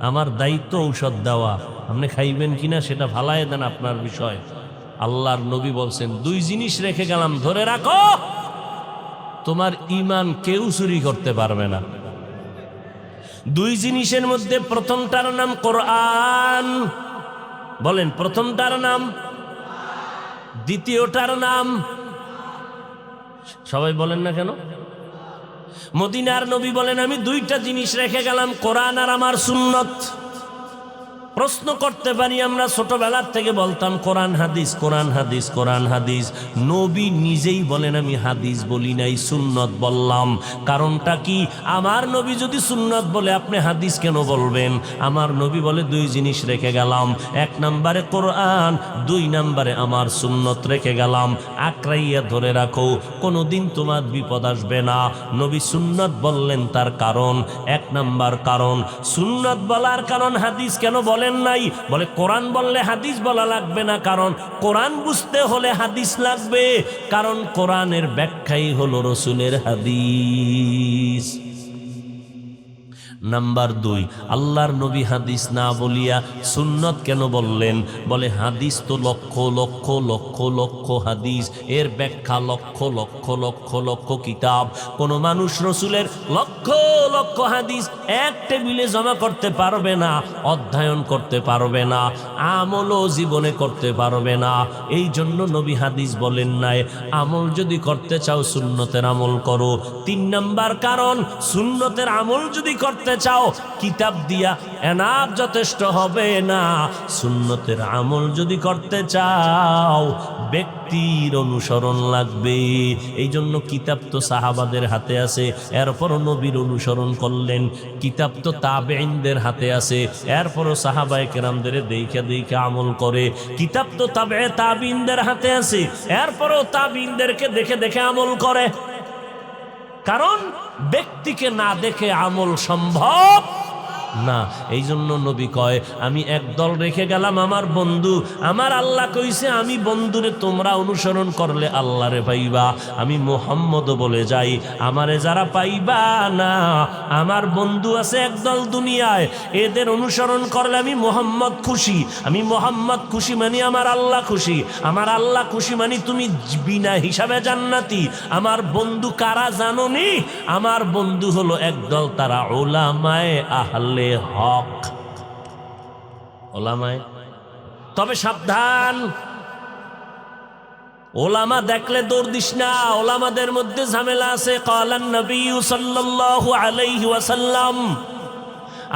Speaker 1: আমার দায়িত্ব ঔষধ দেওয়া। আপনি খাইবেন কিনা সেটা ভালায় দেন, আপনার বিষয়। আল্লাহর নবী বলছেন দুই জিনিস রেখে গেলাম, ধরে রাখো। তোমার ঈমান কেউ চুরি করতে পারবে না। দুই জিনিসের মধ্যে প্রথমটার নাম কোরআন। বলেন প্রথমটার নাম, দ্বিতীয়টার নাম সবাই বলেন না কেন? মদিনার নবী বলেন আমি দুইটা জিনিস রেখে গেলাম, কোরআন আর আমার সুন্নত। প্রশ্ন করতে পারি, আমরা ছোটবেলার থেকে বলতাম কোরআন হাদিস, কোরআন হাদিস, কোরআন হাদিস। নবী নিজেই বলেন আমি হাদিস বলি নাই, সুন্নত বললাম। কারণটা কি? আমার নবী যদি সুন্নত বলে আপনি হাদিস কেন বলবেন? আমার নবী বলে দুই জিনিস রেখে গেলাম, এক নম্বরে কোরআন, দুই নম্বরে আমার সুন্নত রেখে গেলাম। আঁকড়াইয়া ধরে রাখো, কোনোদিন তোমার বিপদ আসবে না। নবী সুন্নত বললেন, তার কারণ, এক নম্বর কারণ সুন্নত বলার কারণ হাদিস কেন বলেন নাই? বলে কোরআন বললে হাদিস বলা লাগবে না, কারণ কোরআন বুঝতে হলে হাদিস লাগবে, কারণ কোরআনের ব্যাখ্যাই হলো রসুলের হাদিস। নাম্বার দুই, আল্লাহর নবী হাদিস না বলিয়া সুন্নত কেন বললেন? বলে হাদিস তো লক্ষ লক্ষ লক্ষ লক্ষ হাদিস, এর ব্যাখ্যা লক্ষ লক্ষ লক্ষ লক্ষ কিতাব। কোনো মানুষ রসুলের লক্ষ লক্ষ হাদিস এক টেবিলে জমা করতে পারবে না, অধ্যয়ন করতে পারবে না, আমলও জীবনে করতে পারবে না। এই জন্য নবী হাদিস বলেন নাই। আমল যদি করতে চাও সুন্নতের আমল করো। তিন নাম্বার কারণ, সুন্নতের আমল যদি করতে চাও কিতাব দিয়া এনাফ যথেষ্ট হবে না। সুন্নতের আমল যদি করতে চাও ব্যক্তির অনুসরণ লাগবে। এই জন্য কিতাব তো সাহাবাদের হাতে আছে, এরপরও নবীর অনুসরণ করলেন। কিতাব তো তাবেঈনদের হাতে আছে, এরপরও সাহাবায়ে কেরামদের দেখে দেখে আমল করে। কিতাব তো তাবেঈনদের হাতে আছে, এরপরও তাবেঈনদেরকে দেখে দেখে আমল করে। কারণ ব্যক্তিকে না দেখে আমল সম্ভব না। এই জন্য নবী কয় আমি একদল রেখে গেলাম আমার বন্ধু, আমার আল্লাহ কইছে আমি বন্ধুরে তোমরা অনুসরণ করলে আল্লাহরে পাইবা। আমি মুহাম্মদ বলে যাই আমারে যারা পাইবা না, আমার বন্ধু আছে একদল দুনিয়ায়, এদের অনুসরণ করলে আমি মুহাম্মদ খুশি। আমি মুহাম্মদ খুশি মানে আমার আল্লাহ খুশি, আমার আল্লাহ খুশি মানে তুমি বিনা হিসাবে জান্নাতি। আমার বন্ধু কারা জানোনি? আমার বন্ধু হলো একদল, তারা উলামায়ে আহলে হক, ওলামায়ে। তবে সাবধান, ওলামা দেখলে দৌড় দিস না, ওলামাদের মধ্যে ঝামেলা আছে। ক্বালান নবী সাল্লাল্লাহু আলাইহি ওয়াসাল্লাম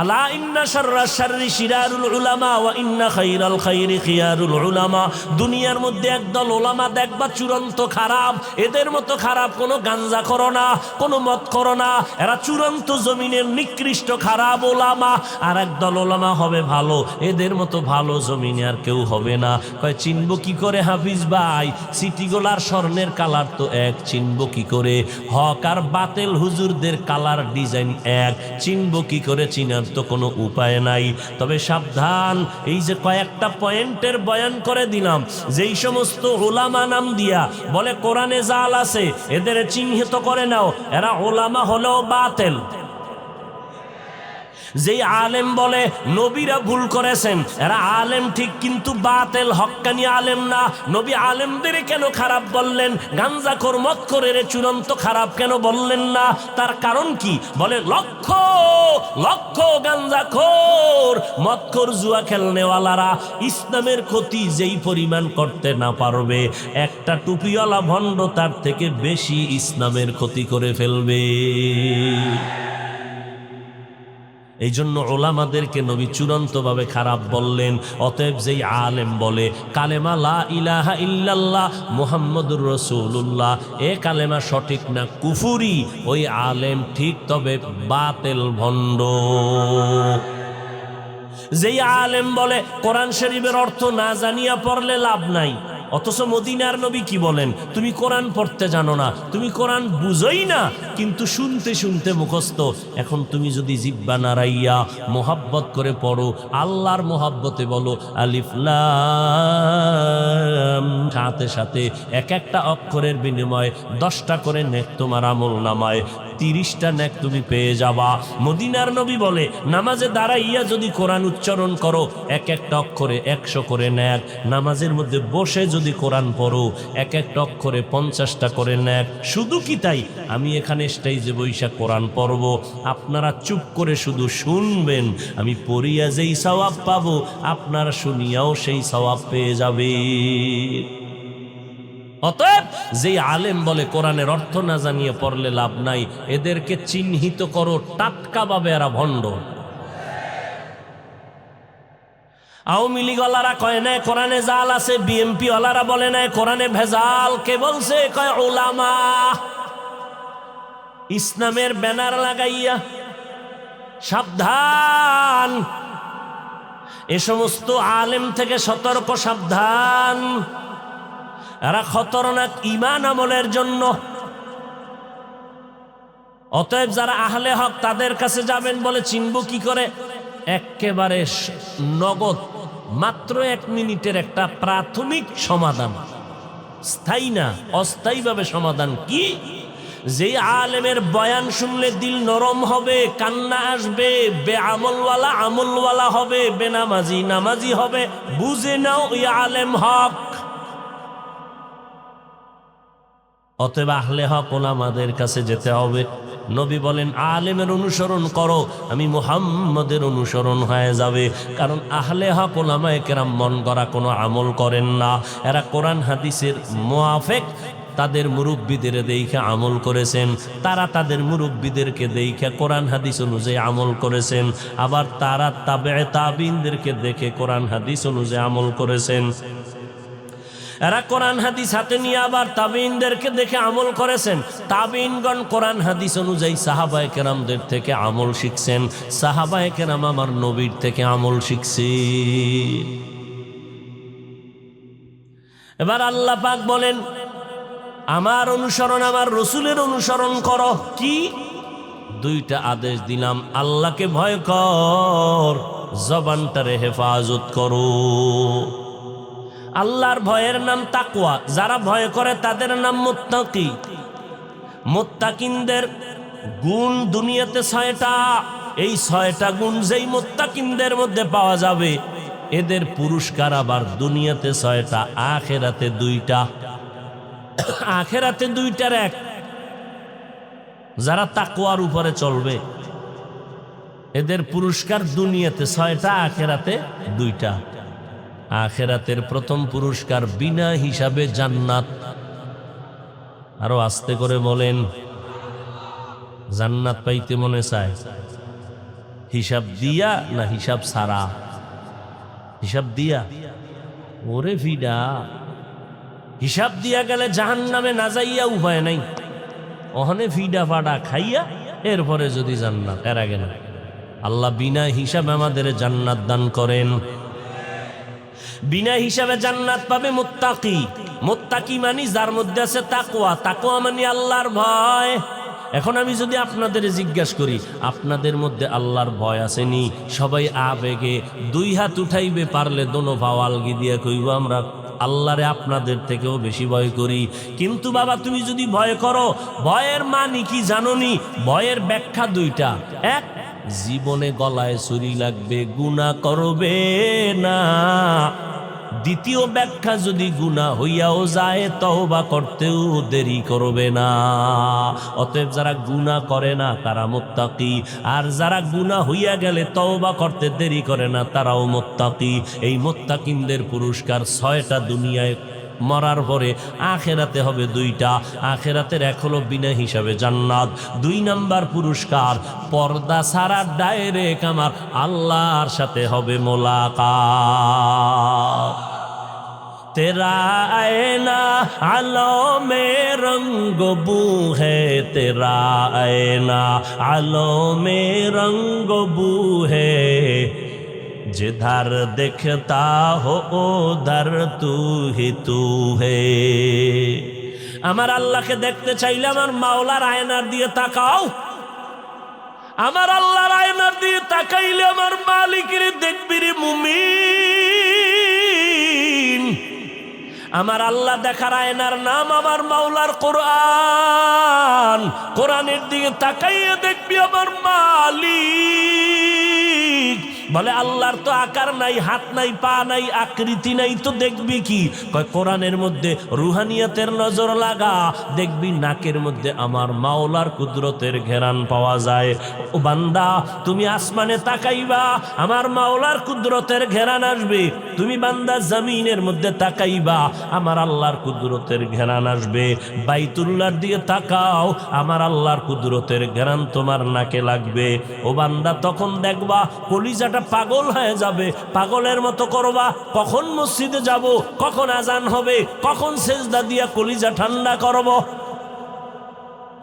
Speaker 1: আলা ইন্না শাররাশ শাররি শিরারুল উলামা ওয়া ইন্না খাইরাল খাইরি খিয়ারুল উলামা। দুনিয়ার মধ্যে একদল ওলামা দেখবা চূড়ান্ত খারাপ, এদের মতো খারাপ কোনো গাঞ্জা করো না, কোনো মদ করো না, এরা চূড়ান্ত জমিনের নিকৃষ্ট খারাপ ওলামা। আর একদল ওলামা হবে ভালো, এদের মতো ভালো জমিনে আর কেউ হবে না। কয় চিনব কি করে হাফিজ ভাই? সিটিগোলার স্বর্ণের কালার তো এক, চিনব কি করে? হক আর বাতেল হুজুরদের কালার ডিজাইন এক, চিনব কি করে? চিনার তো কোনো উপায় নাই। তবে সাবধান, এই যে কয়েকটা পয়েন্টের বয়ান করে দিলাম, যেই সমস্ত ওলামা নাম দিয়া বলে কোরআনে জাল আছে, এদের চিহ্নিত করে নাও, এরা ওলামা হলেও বাতেল। যেই আলেম বলে নবীরা ভুল করেছেন, এরা আলেম ঠিক কিন্তু বাতেল, হক্কানি আলেম না। নবী আলেমদের কেন খারাপ বললেন? গাঞ্জাখোর মদখোর এর চূড়ান্ত খারাপ কেন বললেন না? তার কারণ কি? বলে লক্ষ লক্ষ গাঞ্জাখোর মদখোর জুয়া খেলনেওয়ালারা ইসলামের ক্ষতি যেই পরিমাণ করতে না পারবে, একটা টুপিওয়ালা ভণ্ড তার থেকে বেশি ইসলামের ক্ষতি করে ফেলবে। এই জন্য ওলামাদেরকে নবী চূড়ান্তভাবে খারাপ বললেন। অতএব যেই আলেম বলে কালেমা লা ইলাহা ইল্লাল্লাহ মুহাম্মদুর রাসূলুল্লাহ, এ কালেমা সঠিক না, কুফুরি, ওই আলেম ঠিক তবে বাতেল, ভণ্ড। যেই আলেম বলে কোরআন শরীফের অর্থ না জানিয়া পড়লে লাভ নাই, অথচ মদিনার নবী কি বলেন? তুমি কোরআন পড়তে জানো না, তুমি কোরআন বুঝোই না, কিন্তু শুনতে শুনতে মুখস্থ। এখন তুমি যদি জিব্বা নাড়াইয়া মোহাব্বত করে পড়ো, আল্লাহর মোহাব্বতে বলো আলিফ লাম, সাথে সাথে এক একটা অক্ষরের বিনিময়ে 10টা করে নেক তোমার আমল নামায়, 30টা নেক তুমি পেয়ে যাবা। মদিনার নবী বলে নামাজে দাঁড়াইয়া যদি কোরআন উচ্চারণ করো, এক একটা অক্ষরে 100 করে নেক। নামাজের মধ্যে বসে যদি কোরআন পড়ো, এক একটা অক্ষরে 50টা করে নেক। শুধু কি তাই, আমি এখানে স্টেজে বৈশা কোরআন পড়ব, আপনারা চুপ করে শুধু শুনবেন, আমি পড়িয়া যেই সওয়াব পাবো, আপনারা শুনিয়াও সেই সওয়াব পেয়ে যাবে। অতএব যেই আলেম বলে কোরআনের অর্থ না জানিয়ে পড়লে লাভ নাই, এদেরকে চিহ্নিত করো টাটকাভাবে, এরা ভণ্ড। আওয়ামী লীগ ওয়ালারা কয় না কোরআনে জাল আছে, বিএনপি ওয়ালারা বলে না কোরআনে ভেজাল। কে বলছে? কয় ওলামা। ইসলামের ব্যানার লাগাইয়া। সাবধান, এ সমস্ত আলেম থেকে সতর্ক, সাবধান, এরা খতরনাক ঈমান আমলের জন্য। অতএব যারা আহলে হক তাদের কাছে যাবেন, বলে চিনব কি করে? একেবারে নগদ, মাত্র 1 মিনিটের একটা প্রাথমিক সমাধান, স্থায়ী না, অস্থায়ীভাবে সমাধান। কি? যে আলেমের বয়ান শুনলে দিল নরম হবে, কান্না আসবে, বেআমলওয়ালা আমলওয়ালা হবে, বেনামাজি নামাজি হবে, বুঝে নাও ওই আলেম হক। অতএব আহলে হক ওলামাদের কাছে যেতে হবে। নবী বলেন আলেমের অনুসরণ করো, আমি মুহাম্মদের অনুসরণ হয়ে যাবে। কারণ আহলে হক ওলামায়ে কেরাম মন গড়া কোনো আমল করেন না, এরা কোরআন হাদিসের মুআফিক তাদের মুরব্বীদের দেখে আমল করেছেন, তারা তাদের মুরব্বীদেরকে দেখে কোরআন হাদিস অনুযায়ী আমল করেছেন, আবার তারা তাবে তাবিনদেরকে দেখে কোরআন হাদিস অনুযায়ী আমল করেছেন। এরা কোরআন হাদিস হাতে নিয়ে আবার তাবিনদেরকে দেখে আমল করেছেন। তাবিনগণ কোরআন হাদিস অনুযায়ী সাহাবায়ে কেরামদের থেকে আমল শিখছেন, সাহাবায়ে কেরাম আমার নবীর থেকে আমল শিখছে। এবার আল্লাহ পাক বলেন আমার অনুসরণ, আমার রসুলের অনুসরণ করো। কি? দুইটা আদেশ দিলাম, আল্লাহকে ভয় কর, জবানটারে হেফাজত করো। আল্লাহর ভয়ের নাম তাকওয়া, যারা ভয় করে তাদের নাম মুত্তাকি। মুত্তাকিনদের গুণ দুনিয়াতে 6টা, এই 6টা গুণ যেই মুত্তাকিনদের মধ্যে পাওয়া যাবে এদের পুরস্কার আবার দুনিয়াতে 6টা, আখিরাতে 2টা। আখিরাতে 2টার এক, যারা তাকওয়ার উপরে চলবে এদের পুরস্কার দুনিয়াতে 6টা, আখিরাতে 2টা। আখিরাতের প্রথম পুরস্কার বিনা হিসাবে জান্নাত। আরো আস্তে করে বলেন, জান্নাত পাইতে মনে চায় হিসাব দিয়া না হিসাব ছাড়া? হিসাব দিয়া। ওরে ভিডা, হিসাব দিয়া গেলে জাহান্নামে না যাইয়া উপায় নাই, ওখানে ফিডা ফাডা খাইয়া এরপরে যদি জান্নাত, এর আগে না। আল্লাহ বিনা হিসাবে আমাদের জান্নাত দান করেন। বিনা হিসাবে জান্নাত পাবে মুত্তাকি। মুত্তাকি মানে যার মধ্যে আছে তাকওয়া। তাকওয়া মানে আল্লাহর ভয়। এখন আমি যদি আপনাদের জিজ্ঞাসা করি, আপনাদের মধ্যে আল্লাহর ভয় আসেনি? সবাই আবেগে 2 হাত উঠাইবে, পারলে দোনো পাও আলগি দিয়ে কইব আমরা আল্লাহরে আপনাদের থেকেও বেশি ভয় করি। কিন্তু বাবা তুমি যদি ভয় করো, ভয়ের মানে কি জানোনি? ভয়ের ব্যাখ্যা 2টা। এক, জীবনে গলায় ছুরি লাগবে, গুনাহ করবে না। দ্বিতীয় ব্যাখ্যা, যদি গুনাহ হইয়াও যায় তওবা করতেও দেরি করবে না। অতএব যারা গুনাহ করে না তারা মুত্তাকি, আর যারা গুনাহ হইয়া গেলে তওবা করতে দেরি করে না তারাও মুত্তাকি। এই মুত্তাকিনদের পুরস্কার 6টা দুনিয়ায়, মরার পরে আখিরাতে হবে 2টা। আখিরাতের এক হলো বিনা হিসাবে জান্নাত। 2 নাম্বার পুরস্কার, পর্দা ছাড়া ডাইরেক্ট আমার আল্লাহর সাথে হবে মোলাকাত। तेरा आईना आलों में रंग बू है, तेरा आईना आलों में रंग बू है, जिधर देखता हो उधर तू ही तू है। আমার আল্লাহকে দেখতে চাইলে আমার মাওলার আয়নার দিয়ে তাকাও। আমার আল্লাহর আয়নার দিয়ে তাকাইলে আমার মালিকের দেখবি রে মুমিন। আমার আল্লাহ দেখার আয়নার নাম আমার মাওলার কোরআন। কোরআনের দিকে তাকাইয়ে দেখবি আমার মালিক। বলে আল্লাহর তো আকার নাই, হাত নাই, পা নাই, আকৃতি নাই, তো দেখবি কি? কয় কোরআনের মধ্যে রুহানিয়াতের নজর লাগা, দেখবি নাকের মধ্যে আমার মাওলার কুদরতের ঘেরান পাওয়া যায়। ও বান্দা, তুমি আসমানে তাকাইবা, আমার মাওলার কুদরতের ঘেরান আসবে। তুমি বান্দা জমিনের মধ্যে তাকাইবা, আমার আল্লাহর কুদরতের ঘেরান আসবে। বাইতুল্লাহর দিকে তাকাও, আমার আল্লাহর কুদরতের ঘেরান তোমার নাকে লাগবে। ও বান্দা, তখন দেখবা কলিজাটা পাগল হয়ে যাবে, পাগলের মতো করবা। কখন মসজিদে যাব, কখন আজান হবে, কখন সেজদা দিয়া কলিজা ঠান্ডা করব।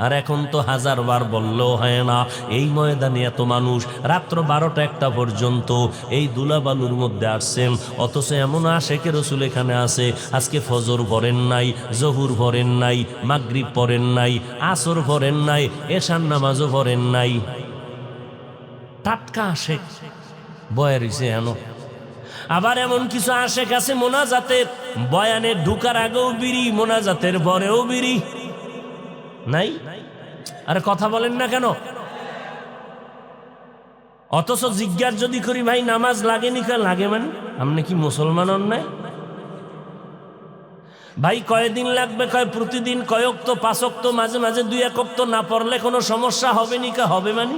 Speaker 1: আর এখন তো 1000 বার বললেও হয় না। এই ময়দানে এত মানুষ রাত্র 12টা-1টা পর্যন্ত এই দুলাবালুর মধ্যে আসছেন, অথচ এমন আশেকে রসুল এখানে আছে আজকে ফজর পড়েন নাই, জহুর পড়েন নাই, মাগরিব পড়েন নাই, আসর পড়েন নাই, এশার নামাজও পড়েন নাই। টাটকা আশেক বয়ে রইছে এন। আবার এমন কিছু আশেক আছে মোনাজাতের বয়ানে ঢুকার আগেও বিড়ি, মোনাজাতের পরেও বিড়ি। নাই? আরে কথা বলেন না কেন? অথচ জিজ্ঞাসা যদি করি, ভাই নামাজ লাগেনি? লাগে মানে আপনি কি মুসলমান হন না? ভাই কয়দিন লাগবে? কয় প্রতিদিন, কয়েক তো 5 ওয়াক্ত, মাঝে মাঝে 2-1 ওয়াক্ত না পড়লে কোনো সমস্যা হবে নি? হবে মানে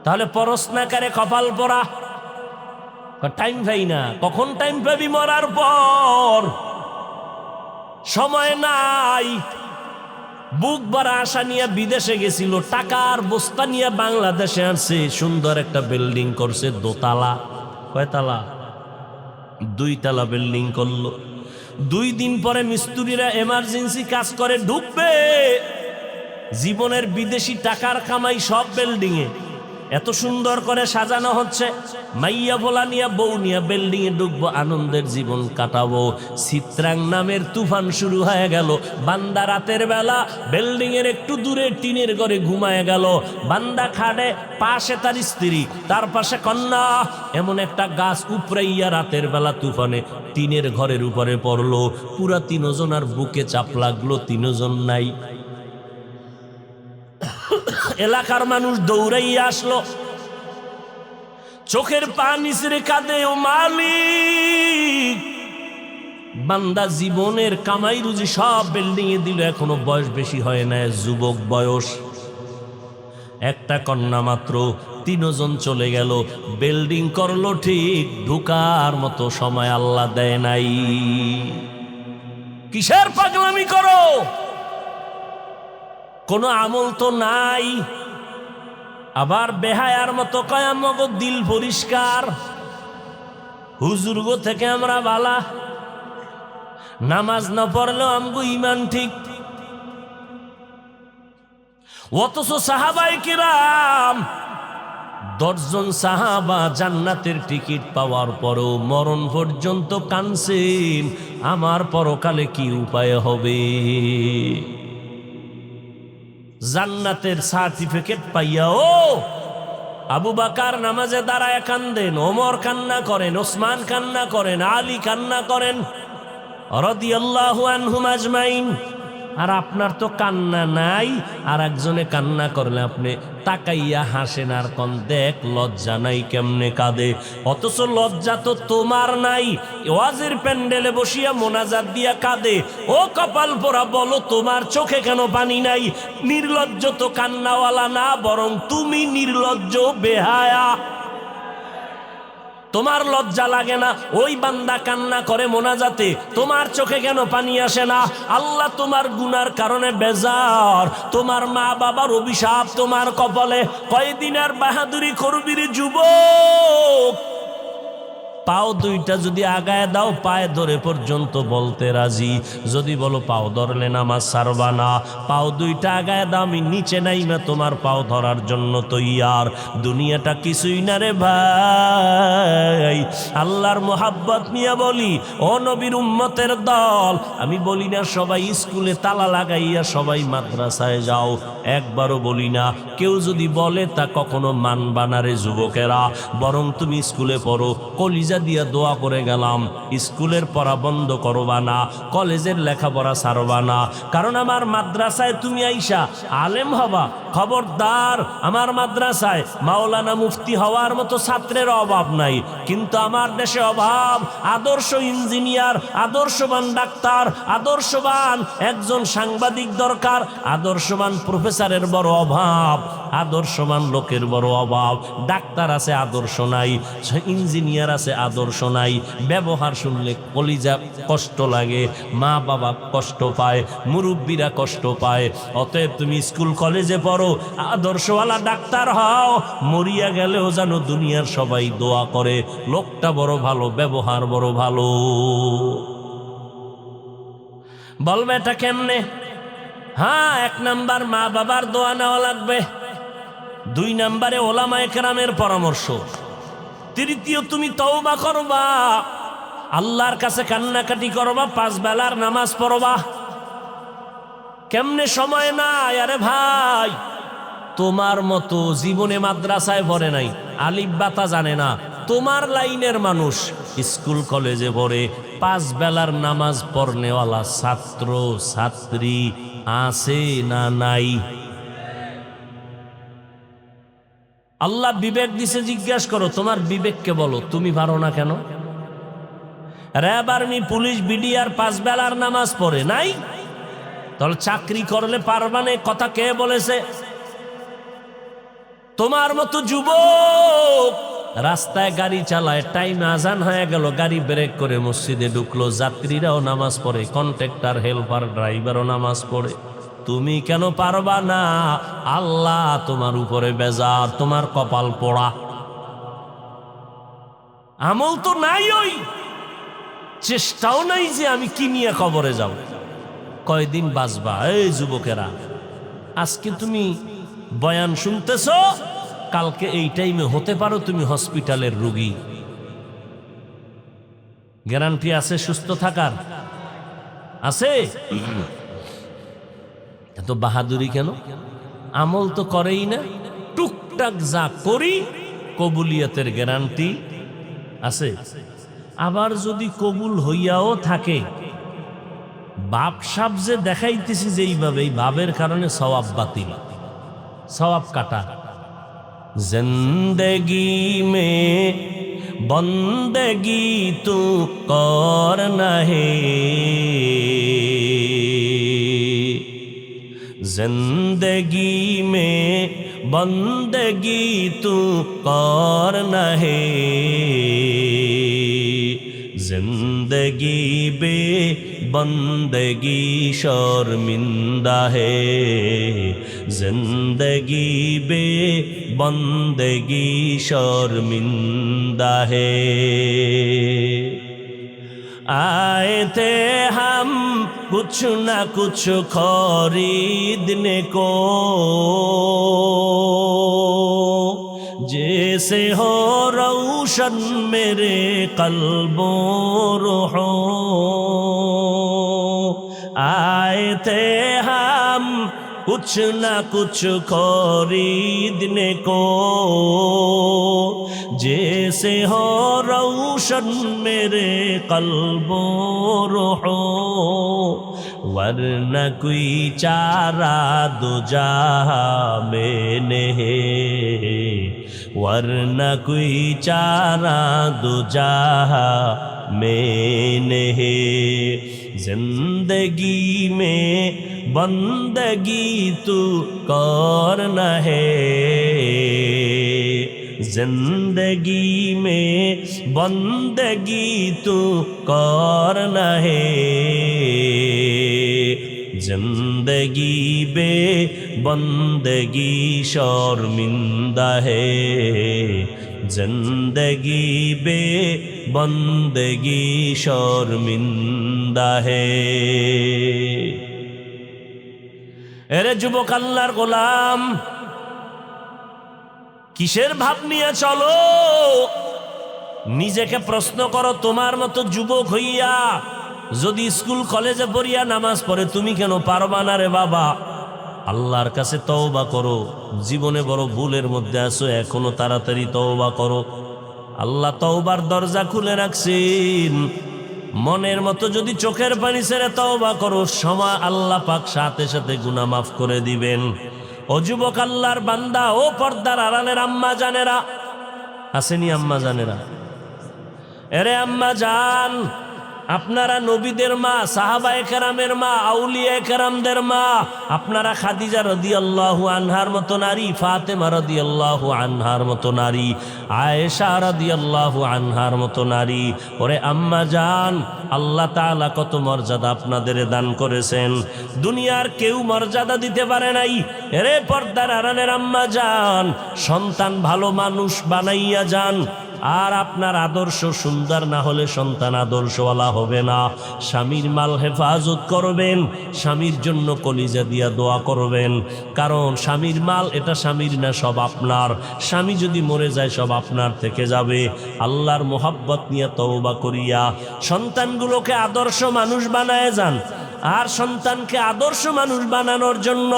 Speaker 1: তাহলে পরশ না করে কপাল পরা। টাইম পাই না। কখন টাইম পাবি? মরার পর। সময় নাই। বুক ভরা আশা নিয়ে বিদেশে গেছিল, টাকার বস্তা নিয়ে বাংলাদেশে আসছে, সুন্দর একটা বিল্ডিং করছে, দোতলা। কয়তলা? 2 তলা বিল্ডিং করলো। 2 দিন পরে মিস্ত্রিরা এমার্জেন্সি কাজ করে ঢুকবে, জীবনের বিদেশি টাকার কামাই সব বিল্ডিংয়ে। এত সুন্দর করে সাজানো হচ্ছে, মাইয়া ভোলা নিয়ে বউ নিয়ে বিল্ডিং এ ঢুকবো, আনন্দের জীবন কাটাবো। চিত্রাং নামের তুফান শুরু হয়ে গেল। বান্দা রাতের বেলা বিল্ডিং এর একটু দূরে টিনের ঘরে ঘুমায় গেল। বান্দা খাটে, পাশে তার স্ত্রী, তার পাশে কন্যা। এমন একটা গাছ উপরাইয়া রাতের বেলা তুফানে টিনের ঘরের উপরে পড়লো। পুরা তিনজনার বুকে চাপ লাগলো, তিনজন নাই। এলাকার মানুষ দৌড়াইয়া আসলো, চোখের পানি ছেড়ে কাঁদে, ও মালিক, বান্দা জীবনের কামাই রুজি সব বিল্ডিং এ দিল, এখনো বয়স বেশি হয় না, যুবক বয়স, একটা কন্যা মাত্র। তিনজন চলে গেল, বিল্ডিং করলো ঠিক, ঢুকার মতো সময় আল্লাহ দেয় নাই। কিসের পাগলামি করো? কোনো আমল তো নাই। আবার বেহায়ার মতো কয় আমাগো দিল পরিষ্কার, হুজুরগো থেকে আমরা বালা, নামাজ না পড়লেও আমগো ইমান ঠিক। অথচ সাহাবায়ে কিরাম 10 জন সাহাবা জান্নাতের টিকিট পাওয়ার পরও মরণ পর্যন্ত কাঁদছেন, আমার পরকালে কি উপায় হবে। জান্নাতের সার্টিফিকেট পাইয়াও আবু বকর নামাজে দাঁড়ায় কান্দেন, ওমর কান্না করেন, ওসমান কান্না করেন, আলী কান্না করেন রাদিয়াল্লাহু আনহুম আজমাইন। আর আপনার তো কান্না নাই, আর একজনে কান্না করলে আপনি তাকাইয়া হাসেন আর কোন দেখ লজ্জা নাই কেমনে কাঁদে। অথচ লজ্জা তো তোমার নাই, ওয়াজের প্যান্ডেলে বসিয়া মোনাজাত দিয়া কাঁদে। ও কপাল পোড়া, বলো তোমার চোখে কেন পানি নাই? নির্লজ্জ তো কান্নাওয়ালা না, বরং তুমি নির্লজ্জ বেহায়া। তোমার লজ্জা লাগে না? ওই বান্দা কান্না করে মোনাজাতে, তোমার চোখে কেন পানি আসে না? আল্লাহ তোমার গুনার কারণে বেজার, তোমার মা বাবার অভিশাপ তোমার কপালে। কয়দিন আর বাহাদুরি করবি রে যুবক? পাও দুইটা যদি আগায় দাও, পায়ে ধরে পর্যন্ত বলতে রাজি। যদি বলো পাও ধরলে নামাজ ছাড়বা না, পাও দুইটা আগায় দাও, আমি নিচে নাইমা তোমার পাও ধরার জন্য তৈয়ার। দুনিয়াটা কিছুই না রে ভাই। আল্লাহর মোহাব্বত নিয়ে বলি, ও নবীর উম্মতের দল, আমি বলি না সবাই স্কুলে তালা লাগাইয়া সবাই মাদ্রাসায় যাও, একবারও বলি না। কেউ যদি বলে তা কখনো মানবা না রে যুবকেরা, বরং তুমি স্কুলে পড়ো। কলিজা দিয়া দোয়া করে গেলাম, স্কুলের পড়া বন্ধ করবা না, কলেজের লেখাপড়া ছাড়বা না। কারণ আমার মাদ্রাসায় তুমি আইসা আলেম হবা, খবরদার। আমার মাদ্রাসায় মাওলানা মুফতি হওয়ার মতো ছাত্রের অভাব নাই, কিন্তু আমার দেশে অভাব আদর্শ ইঞ্জিনিয়ার, আদর্শবান ডাক্তার, আদর্শবান একজন সাংবাদিক দরকার, আদর্শবান প্রফেসরের বড় অভাব, আদর্শবান লোকের বড় অভাব। ডাক্তার আছে, আদর্শ নাই, ইঞ্জিনিয়ার আছে, আদর্শ নাই। ব্যবহার শুনলে কলিজা কষ্ট লাগে, মা বাবা কষ্ট পায়, মুরব্বীরা কষ্ট পায়। অতএব তুমি স্কুল কলেজে পড়ো, আদর্শওয়ালা ডাক্তার হও, মরিয়া গেলেও যেন দুনিয়ার সবাই দোয়া করে লোকটা বড় ভালো, ব্যবহার বড় ভালো। বলবে এটা কেমনে? হ্যাঁ, 1 নাম্বার মা বাবার দোয়া নেওয়া লাগবে, 2 নাম্বারে ওলামায়ে কেরামের পরামর্শ, তৃতীয় তুমি তওবা করবা, আল্লাহর কাছে কান্নাকাটি করবা, 5 বেলার নামাজ পড়বা। কেমনে সময় নাই? আরে ভাই, তোমার মতো জীবনে মাদ্রাসায় পড়ে নাই, আলিফ বাতা জানে না, তোমার লাইনের মানুষ স্কুল কলেজে পড়ে, 5 বেলার নামাজ পড়নেওয়ালা ছাত্র ছাত্রী আছে না নাই? আল্লাহ বিবেক দিছে, জিজ্ঞাসা করো তোমার বিবেককে, বলো তুমি পারো না কেন? র্যাব, আর্মি, পুলিশ, বিডিআর 5 বেলার নামাজ পড়ে নাই, তাহলে চাকরি করলে পারবা না? কথা কে বলেছে? তোমার মতো যুবক রাস্তায় গাড়ি চালায়, টাইম আজান হয়ে গেল, গাড়ি ব্রেক করে মসজিদে ঢুকলো, যাত্রীরাও নামাজ পড়ে, কন্ট্রাক্টর, হেল্পার, ড্রাইভারও নামাজ পড়ে, তুমি কেন পারবা না? আল্লাহ তোমার উপরে বেজার, তোমার কপাল পোড়া। আমল তো নাই, ওই চেষ্টাও নাই যে আমি কি নিয়ে কবরে যাব, কয়দিন বাঁচবা। এই যুবকেরা, আজকে তুমি বয়ান শুনতেছ, কালকে এই টাইমে হতে পারো তুমি হসপিটালের রোগী। গ্যারান্টি আছে সুস্থ থাকার? আছে? এত বাহাদুরি কেন? আমল তো করেই না, টুকটাক যা করি কবুলিয়তের গ্যারান্টি আছে। আবার যদি কবুল হইয়াও থাকে, বাপ সাপ যে দেখাইতেছি যে এইভাবে, এই ভাবের কারণে সওয়াব বাতিল, সওয়াব কাটা। জিন্দগি মে বন্দগি তু করনা হে, जिंदगी में बंदगी तू करना है, जिंदगी बे बंदगी शर्मिंदा है, जिंदगी बे बंदगी शर्मिंदा है। आए थे हम कुछ न कुछ खरीदने को, जैसे हो रोशन मेरे कल्बो रूहो। आए थे हम कुछ न कुछ खरीदने को, जैसे हो रोशन मेरे कल्बो रूहो। वरना कोई चारा दूजा में नहीं, वरना कोई चारा दूजा में नहीं। जिंदगी में बंदगी तू करना है, जिंदगी में बंदगी तू करना है, जिंदगी बे बंदगी शर्मिंदा है, जिंदगी बे बंदगी शर्मिंदा है। এরে যুবক আল্লাহর গোলাম, কিসের ভাব নিয়ে চলো? নিজেকে প্রশ্ন করো, তোমার মতো যুবক হইয়া যদি স্কুল কলেজে পড়িয়া নামাজ পড়ে তুমি কেন পারবা না রে বাবা? আল্লাহর কাছে তওবা করো। জীবনে বড় ভুলের মধ্যে আছো, এখনো তাড়াতাড়ি তওবা করো। আল্লাহ তওবার দরজা খুলে রাখছেন। মনের মতো যদি চোখের পানি ছেড়ে তওবা করো, সময় আল্লাহ পাক সাথে সাথে গুনাহ মাফ করে দিবেন। ও যুবক আল্লাহর বান্দা, ও পর্দার আড়ালের আম্মা জানেরা, আসেনি আম্মা জানেরা? এরে আম্মা জান, আপনারা নবীদের মা, সাহাবায়ে কেরামের মা, আউলিয়া কেরামদের মা। আপনারা খাদিজা রাদিয়াল্লাহু আনহার মতো নারী, ফাতেমা রাদিয়াল্লাহু আনহার মতো নারী, আয়েশা রাদিয়াল্লাহু আনহার মতো নারী। ওরে আম্মা জান, আল্লাহ তাআলা কত মর্যাদা আপনাদের দান করেছেন, দুনিয়ার কেউ মর্যাদা দিতে পারে নাই। এরে পর্দার আড়ালের আম্মা জান, সন্তান ভালো মানুষ বানাইয়া যান। আর আপনার আদর্শ সুন্দর না হলে সন্তান আদর্শওয়ালা হবে না। স্বামীর মাল হেফাজত করবেন, স্বামীর জন্য কলিজা দিয়া দোয়া করবেন, কারণ স্বামীর মাল এটা স্বামীর না, সব আপনার। স্বামী যদি মরে যায় সব আপনার থেকে যাবে। আল্লাহর মোহাব্বত নিয়ে তওবা করিয়া সন্তানগুলোকে আদর্শ মানুষ বানায় যান। আর সন্তানকে আদর্শ মানুষ বানানোর জন্য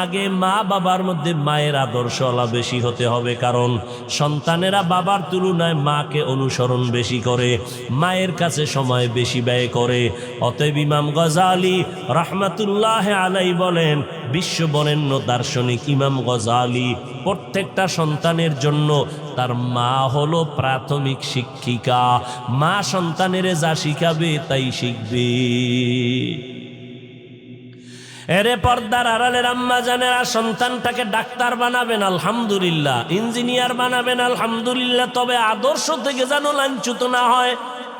Speaker 1: আগে মা বাবার মধ্যে মায়ের আদর্শওয়ালা বেশি হতে হবে, কারণ সন্তানেরা বাবার তুলনায় মাকে অনুসরণ বেশি করে, মায়ের কাছে সময় বেশি ব্যয় করে। অতএব ইমাম গজালি রাহমাতুল্লাহ আলাইহি বলেন, বিশ্ব বরেণ্য দার্শনিক ইমাম গজালি, প্রত্যেকটা সন্তানের জন্য তার মা হলো প্রাথমিক শিক্ষিকা। মা সন্তানের যা শিখাবে তাই শিখবে। এরে পর্দার আড়ালের আম্মা জানেরা, সন্তানটাকে ডাক্তার বানাবেন আলহামদুলিল্লাহ, ইঞ্জিনিয়ার বানাবেন আলহামদুলিল্লাহ, তবে আদর্শ থেকে যেন লাঞ্ছিত না হয়।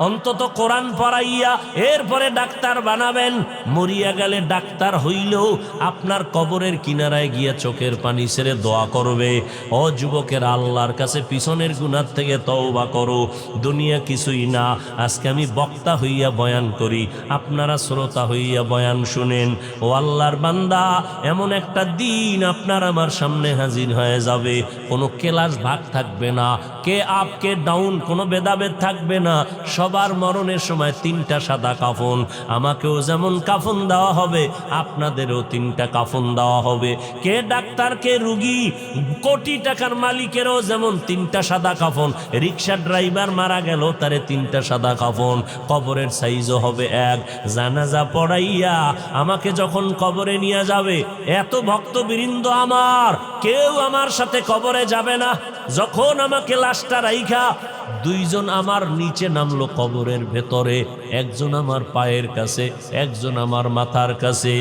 Speaker 1: অন্তত কোরআন পড়াইয়া এরপরে ডাক্তার বানাবেন। মরিয়া গেলে ডাক্তার হইলেও আপনার কবরের কিনারায় গিয়া চোখের পানি ছেড়ে দোয়া করবে, ও যুবকের আল্লাহর কাছে পিছনের গুনাহ থেকে তওবা করো, দুনিয়া কিছুই না। আজকে আমি বক্তা হইয়া বয়ান করি, আপনারা শ্রোতা হইয়া বয়ান শুনেন। ও আল্লাহর বান্দা, এমন একটা দিন আপনার আমার সামনে হাজির হয়ে যাবে, কোনো ক্লাস ভাগ থাকবে না, কে আপ কে ডাউন, কোনো ভেদাভেদ থাকবে না। সবার মরণের সময় 3টা সাদা কাফন, আমাকেও যেমন কাফন দেওয়া হবে আপনাদেরও 3টা কাফন দেওয়া হবে। কে ডাক্তার কে রুগী, কোটি টাকার মালিকেরও যেমন 3টা সাদা কাফন, রিক্সা ড্রাইভার মারা গেল তারে 3টা সাদা কাফন, কবরের সাইজও হবে এক। জানাজা পড়াইয়া আমাকে যখন কবরে নিয়ে যাবে, এত ভক্তবৃন্দ আমার, কেউ আমার সাথে কবরে যাবে না। যখন আমাকে লাশটা রাইখা 2জন আমার নিচে নামলো কবরের ভেতরে, একজন আমার পায়ের কাছে, একজন আমার মাথার কাছে।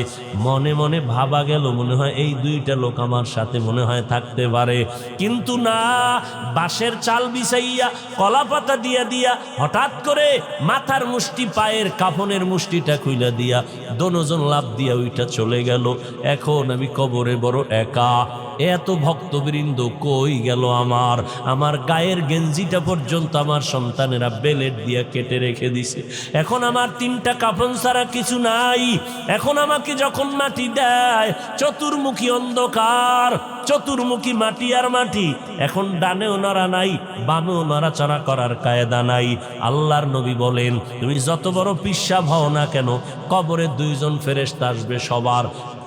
Speaker 1: মনে মনে ভাবা গেল, মনে হয় এই 2টা লোক আমার সাথে মনে হয় থাকতে পারে, কিন্তু না। বাঁশের চাল বিছাইয়া কলা পাতা দিয়া দিয়া হঠাৎ করে মাথার মুষ্টি, পায়ের কাফনের মুষ্টিটা খুইলা দিয়া দোনোজন লাফ দিয়া ওইটা চলে গেল। এখন আমি কবরে বড় একা। এত ভক্তবৃন্দ কই গেল আমার? আমার গায়ের গেঞ্জিটা পর্যন্ত আমার সন্তানেরা বেলেট দিয়া কেটে রেখে দিছে। এখন আমার 3টা কাফন ছাড়া কিছু নাই। এখন আমাকে যখন মাটি দেয়, চতুর্মুখী অন্ধকার, চতুর্মুখী মাটি আর মাটি। এখন ডানেও নড়া নাই, বামেও নড়াচড়া করার কায়দা নাই। আল্লাহর নবী বলেন, তুমি যত বড় পিশাব হও না কেন, কবরে 2জন ফেরেশতা আসবে সবার।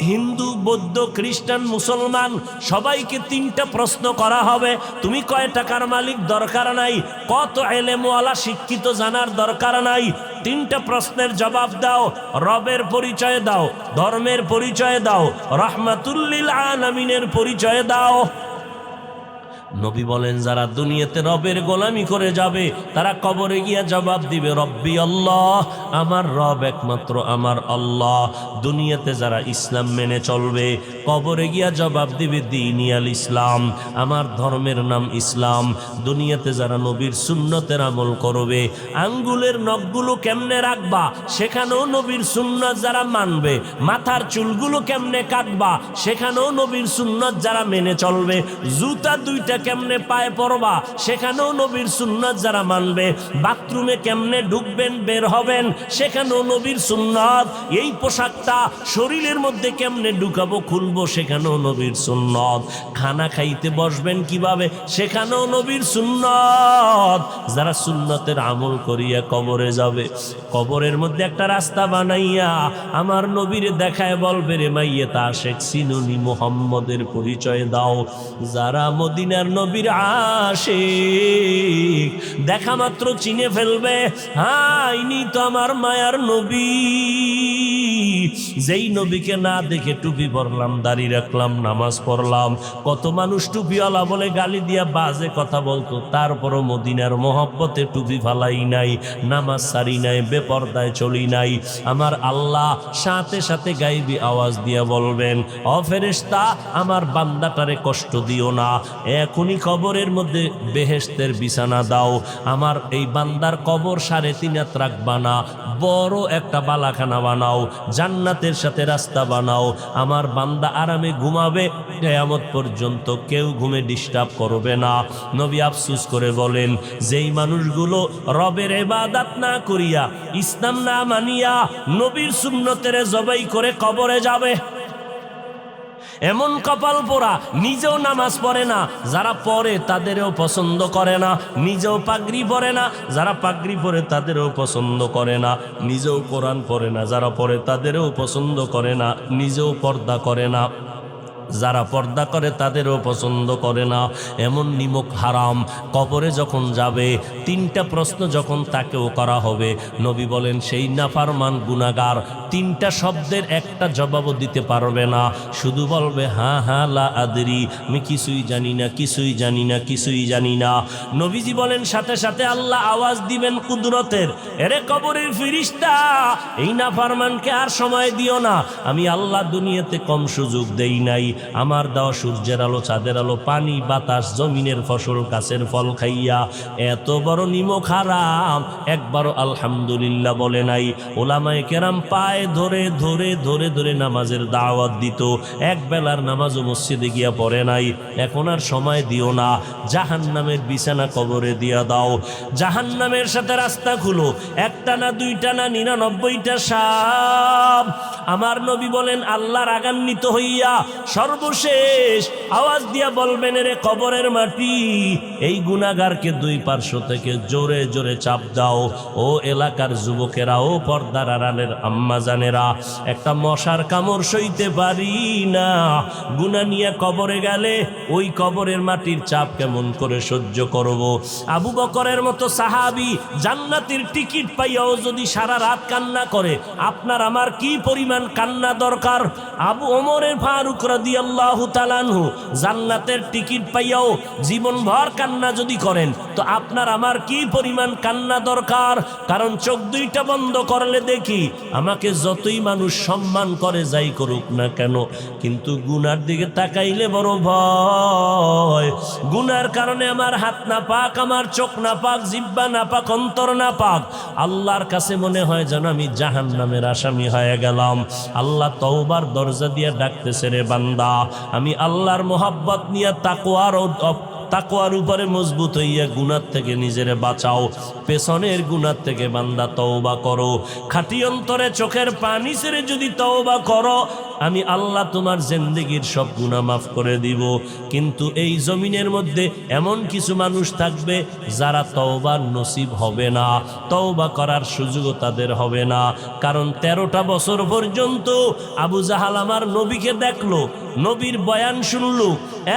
Speaker 1: হিন্দু, বৌদ্ধ, খ্রিস্টান, মুসলমান সবাইকে 3টা প্রশ্ন করা হবে। তুমি কয় টাকার মালিক দরকার নাই, কত এলেমওয়ালা শিক্ষিত জানার দরকার নাই। 3টা প্রশ্নের জবাব দাও, রবের পরিচয় দাও, ধর্মের পরিচয় দাও, রাহমাতুল লিল আলামিনের পরিচয় দাও। নবী বলেন, যারা দুনিয়াতে রবের গোলামি করে যাবে তারা কবরে গিয়া জবাব দিবে, রব্বি আল্লাহ, আমার রব একমাত্র আমার আল্লাহ। দুনিয়াতে যারা ইসলাম মেনে চলবে, কবরে গিয়া জবাব দিবে দীনি আল ইসলাম, আমার ধর্মের নাম ইসলাম। দুনিয়াতে যারা নবীর সুন্নতের আমল করবে, আঙ্গুলের নখগুলো কেমনে রাখবা, সেখানেও নবীর সুন্নত যারা মানবে। মাথার চুলগুলো কেমনে কাটবা, সেখানেও নবীর সুন্নত যারা মেনে চলবে। জুতা 2টা কেমনে পায়ে পরবা, সেখানেও নবীর সুন্নাত যারা মানবে। বাথরুমে কেমনে ঢুকবেন বের হবেন, সেখানেও নবীর সুন্নাত। এই পোশাকটা শরীরের মধ্যে কেমনে ঢুকাবো খুলবো, সেখানেও নবীর সুন্নাত। খানা খাইতে বসবেন কিভাবে, সেখানেও নবীর সুন্নাত। যারা সুন্নতের আমল করিয়া কবরে যাবে, কবরের মধ্যে একটা রাস্তা বানাইয়া আমার নবীর দেখায় বলবে, রে মাইয়েতা আশেক সিনুনি মুহাম্মদের পরিচয় দাও। যারা মদিনার নবীর আশিক, দেখা মাত্র চিনে ফেলবে, হ্যাঁ ইনি তো আমার মায়ার নবী। যেই নবীকে না দেখে টুপি পরলাম, দাড়ি রাখলাম, নামাজ পড়লাম, কত মানুষ টুপিওয়ালা বলে গালি দিয়া বাজে কথা বলতো, তারপরও মদিনার মহব্বতে টুপি ফালাই নাই, নামাজ সারি নাই, বেপরদায় চলি নাই। আমার আল্লাহ সাথে সাথে গাইবি আওয়াজ দিয়া বলবেন, ও ফেরেশতা, আমার বান্দাটারে কষ্ট দিও না, এখনই কবরের মধ্যে বেহেশতের বিছানা দাও। আমার এই বান্দার কবর 3.5 হাত রাখবা না, বড় একটা বালাখানা বানাও, জান্নাতের সাথে রাস্তা বানাও। আমার বান্দা আরামে ঘুমাবে, কিয়ামত পর্যন্ত কেউ ঘুমে ডিস্টার্ব করবে না। নবী আফসোস করে বলেন, যেই মানুষগুলো রবের ইবাদত না করিয়া, ইসলাম না মানিয়া, নবীর সুন্নতের জবাই করে কবরে যাবে, এমন কপাল পোড়া, নিজেও নামাজ পড়ে না, যারা পড়ে তাদেরও পছন্দ করে না, নিজেও পাগড়ি পরে না, যারা পাগড়ি পরে তাদেরও পছন্দ করে না, নিজেও কোরআন পড়ে না, যারা পড়ে তাদেরও পছন্দ করে না, নিজেও পর্দা করে না, যারা পর্দা করে তাদেরও পছন্দ করে না। এমন নিমক হারাম। কবরে যখন যাবে, 3টা প্রশ্ন যখন তাকেও করা হবে, নবী বলেন সেই নাফরমান গুনাহগার তিনটা শব্দের একটা জবাবও দিতে পারবে না, শুধু বলবে হ্যাঁ হ্যাঁ লা আদরি, আমি কিছুই জানি না, কিছুই জানি না, কিছুই জানি না। নবীজি বলেন সাথে সাথে আল্লাহ আওয়াজ দিবেন কুদরতের, এরে কবরের ফিরিস্তা, এই নাফরমানকে আর সময় দিও না, আমি আল্লাহ দুনিয়াতে কম সুযোগ দেই নাই, আমার দেওয়া সূর্যের আলো, চাঁদের আলো, পানি বাতাস, জমিনের ফসল, গাছের ফল খাইয়া এত বড় নিমক হারাম একবারও আলহামদুলিল্লাহ বলে নাই। ওলামায়ে কেরাম পায়ে ধরে ধরে ধরে ধরে নামাজের দাওয়াত দিত, এক বেলার নামাজও মসজিদে গিয়া পড়ে নাই। এখন আর সময় দিও না, জাহান্নামের বিছানা কবরে দিয়া দাও, জাহান্নামের সাথে রাস্তা খুলো, একটা না দুইটা না 99টা সাপ। আমার নবী বলেন আল্লাহ রাগান্বিত হইয়া সর্বশেষ আওয়াজ দিয়া বলবেন, রে কবরের মাটি, এই গুনাহগারকে দুই পার্শ্ব থেকে জোরে জোরে চাপ দাও। ও এলাকার যুবকেরা, ও পর্দার আড়ালের আম্মা জানেরা, একটা মশার কামড় সইতে পারি না, গুনাহ নিয়ে কবরে গেলে ওই কবরের মাটির চাপ কেমন করে সহ্য করব। আবু বকরের মতো সাহাবী জান্নাতের টিকিট পাইয়াও যদি সারা রাত কান্না করে, আপনার আমার কি পরিমাণ কান্না দরকার। আবু ওমরের ফারুক রাদিয়াল্লাহু তাআলা আনহু জান্নাতের টিকিট পাইয়াও জীবনভর কান্না যদি করেন, তো আপনার আমার কি পরিমাণ কান্না দরকার। কারণ চোখ দুইটা বন্ধ করলে দেখি আমাকে যতই মানুষ সম্মান করে যাই করুক না কেন, কিন্তু গুনার দিকে তাকাইলে বড় ভয়। গুনার কারণে আমার হাত না পাক, আমার চোখ না পাক, জিহ্বা না পাক, অন্তর না পাক, আল্লাহর কাছে মনে হয় যেন আমি জাহান্নামের আসামি হয়ে গেলাম। আল্লাহ তওবার দরজা দিয়ে ডাকতেছে, রে বান্দা, আমি আল্লাহর মোহাব্বত নিয়ে তাকওয়ার উপরে মজবুত হইয়া গুনার থেকে নিজেরে বাঁচাও। পেছনের গুনার থেকে বান্দা তওবা করো, খাঁটি অন্তরে চোখের পানি ছেড়ে যদি তওবা করো, আমি আল্লাহ তোমার জিন্দেগীর সব গুনাহ মাফ করে দিব। কিন্তু এই জমিনের মধ্যে এমন কিছু মানুষ থাকবে যারা তওবার নসিব হবে না, তওবা করার সুযোগও তাদের হবে না। কারণ 13টা বছর পর্যন্ত আবু জাহাল আমার নবীকে দেখলো, নবীর বয়ান শুনলো,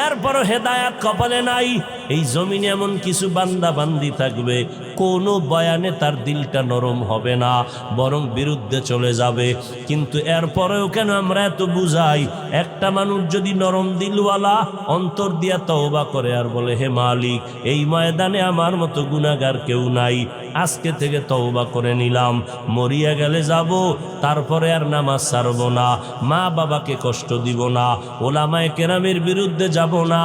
Speaker 1: এরপরও হেদায়াত কপালে নাই। এই জমিনে এমন কিছু বান্দা বান্দি থাকবে, কোনো বয়ানে তার দিলটা নরম হবে না, বরং বিরুদ্ধে চলে যাবে। কিন্তু এরপরেও কেন আমরা এত বুঝাই, একটা মানুষ যদি নরম দিলওয়ালা অন্তর দিয়া তওবা করে আর বলে, হে মালিক, এই ময়দানে আমার মতো গুনাহগার কেউ নাই, আজকে থেকে তওবা করে নিলাম, মরিয়া গেলে যাব, তারপরে আর নামাজ ছাড়ব না, মা বাবাকে কষ্ট দিব না, ওলামায়ে কেরামের বিরুদ্ধে যাব না,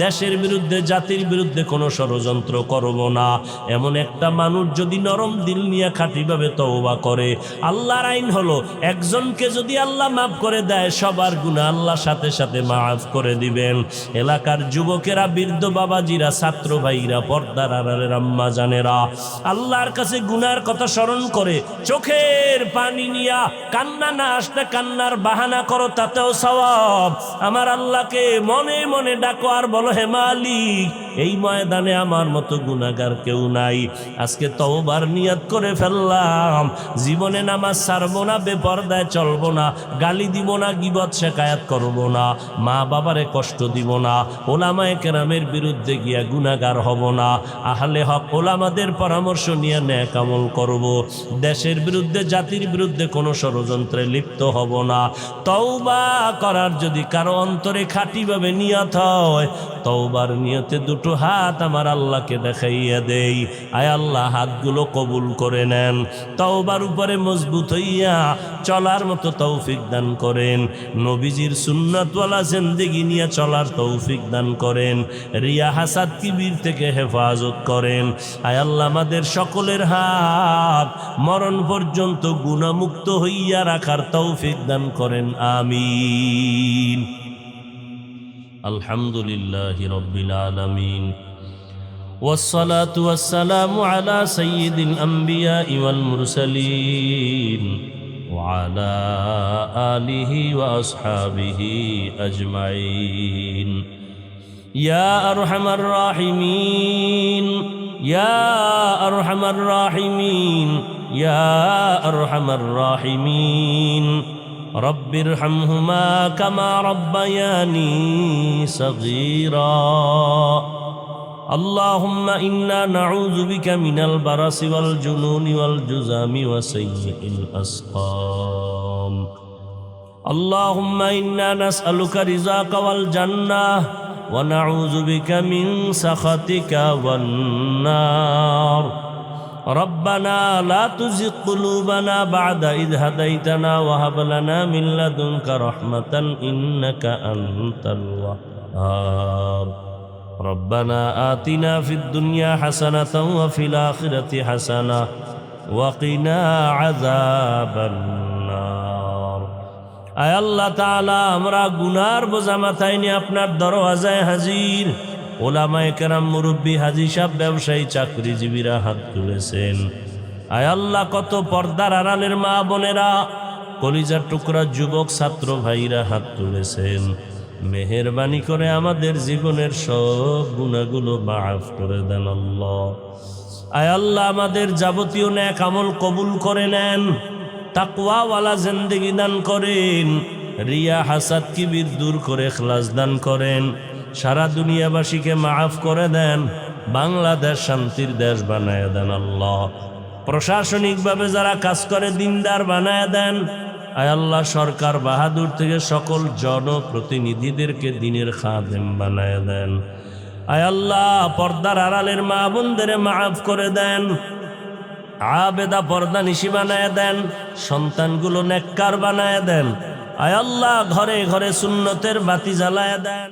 Speaker 1: দেশের বিরুদ্ধে জাতির বিরুদ্ধে কোনো ষড়যন্ত্র করব না, এমন একটা মানুষ যদি নরম দিল নিয়ে খাঁটিভাবে তওবা করে, আল্লাহর আইন হলো একজনকে যদি আল্লাহ মাফ করে দেয়, সবার গুনাহ আল্লাহ সাথে সাথে মাফ করে দিবেন। এলাকার যুবকেরা, বৃদ্ধ বাবাজিরা, ছাত্র ভাইরা, পর্দার আড়ালের আম্মা জানেরা, আল্লাহর কাছে গুনার কথা স্মরণ করে চোখের পানি নিয়া কান্না না আসলে কান্নার বাহানা করো, তাতেও সওয়াব। আমার আল্লাহকে মনে মনে ডাকো আর বলো, হে মালিক, এই ময়দানে আমার মতো গুনাহগার কেউ নাই, আজকে তওবার নিয়ত করে ফেললাম, জীবনে নামাজ ছাড়বো না, বেপরদায় চলবো না, গালি দিব না, গীবত শেকায়াত করব না, মা বাবারে কষ্ট দিব না, ওলামায়ে কেরামের বিরুদ্ধে গিয়া গুনাহগার হব না, আহলে হক ওলামাদের পরামর্শ নিয়ে নেক আমল করব, দেশের বিরুদ্ধে জাতির বিরুদ্ধে কোনো ষড়যন্ত্রে লিপ্ত হব না। তওবা করার যদি কারো অন্তরে খাঁটিভাবে নিয়ত হয়, তওবার নিয়তে দুটো হাত আমার আল্লাহকে দেখাইয়া দেই, আয় আল্লাহ হাতগুলো কবুল করে নেন, তওবার উপরে মজবুত হইয়া চলার মতো তৌফিক দান করেন, নবীজির সুন্নাতওয়ালা জিন্দেগি নিয়ে চলার তৌফিক দান করেন, রিয়া হাসাদ কিবির থেকে হেফাজত করেন। আয় আল্লাহ আমাদের সকলের হাত মরণ পর্যন্ত গুনাহমুক্ত হইয়া রাখার তৌফিক দান করেন, আমিন। আলহামদুলিল্লাহি রাব্বিল আলামিন, والصلاة والسلام على سيد الأنبياء والمرسلين وعلى آله وأصحابه أجمعين. يا أرحم الراحمين، يا أرحم الراحمين، يا أرحم الراحمين، رب ارحمهما كما ربياني صغيرا. اللهم إنا نعوذ بك من البرص والجنون والجذام وسيء الأسقام اللهم إنا نسألك رزاك والجنة ونعوذ بك من سخطك والنار ربنا لا تزغ قلوبنا بعد إذ هديتنا وهب لنا من لدنك رحمة إنك أنت الوهاب ربنا آتنا في الدنيا حسنة وفي الآخرة حسنة وقنا عذاب النار আয় আল্লাহ তাআলা আমরা গুনার বোঝা মাথায় নিয়ে আপনার দরওয়াজায় হাজির। ওলামায়ে কেরাম, মুরব্বী, হাজী সাহেব, ব্যবসায়ী, চাকরিজীবীরা হাত তুলেছেন। আয় আল্লাহ, কত পর্দার আড়ালের মা বোনেরা, কলিজার টুকরা যুবক ছাত্র ভাইরা হাত তুলেছেন। মেহেরবানি করে আমাদের জীবনের সব গুনাহগুলো মাফ করে দেন আল্লাহ। আয় আল্লাহ, আমাদের যাবতীয় নেক আমল কবুল করে নেন, তাকওয়াওয়ালা জিন্দেগি দান করেন, রিয়া হাসাদ কিবির দূর করে ইখলাস দান করেন, সারা দুনিয়াবাসীকে মাফ করে দেন, বাংলাদেশ শান্তির দেশ বানায় দেন আল্লাহ। প্রশাসনিকভাবে যারা কাজ করে দিনদার বানায় দেন। আয় আল্লাহ, সরকার বাহাদুর থেকে সকল জনপ্রতিনিধিদেরকে দিনের খাদেম বানায় দেন। আয় আল্লাহ, পর্দার আড়ালের মা বোনদের মাফ করে দেন, আবেদা পর্দা নিশি বানায় দেন, সন্তানগুলো নেককার বানায় দেন। আয় আল্লাহ, ঘরে ঘরে সুন্নতের বাতি জ্বালায় দেন।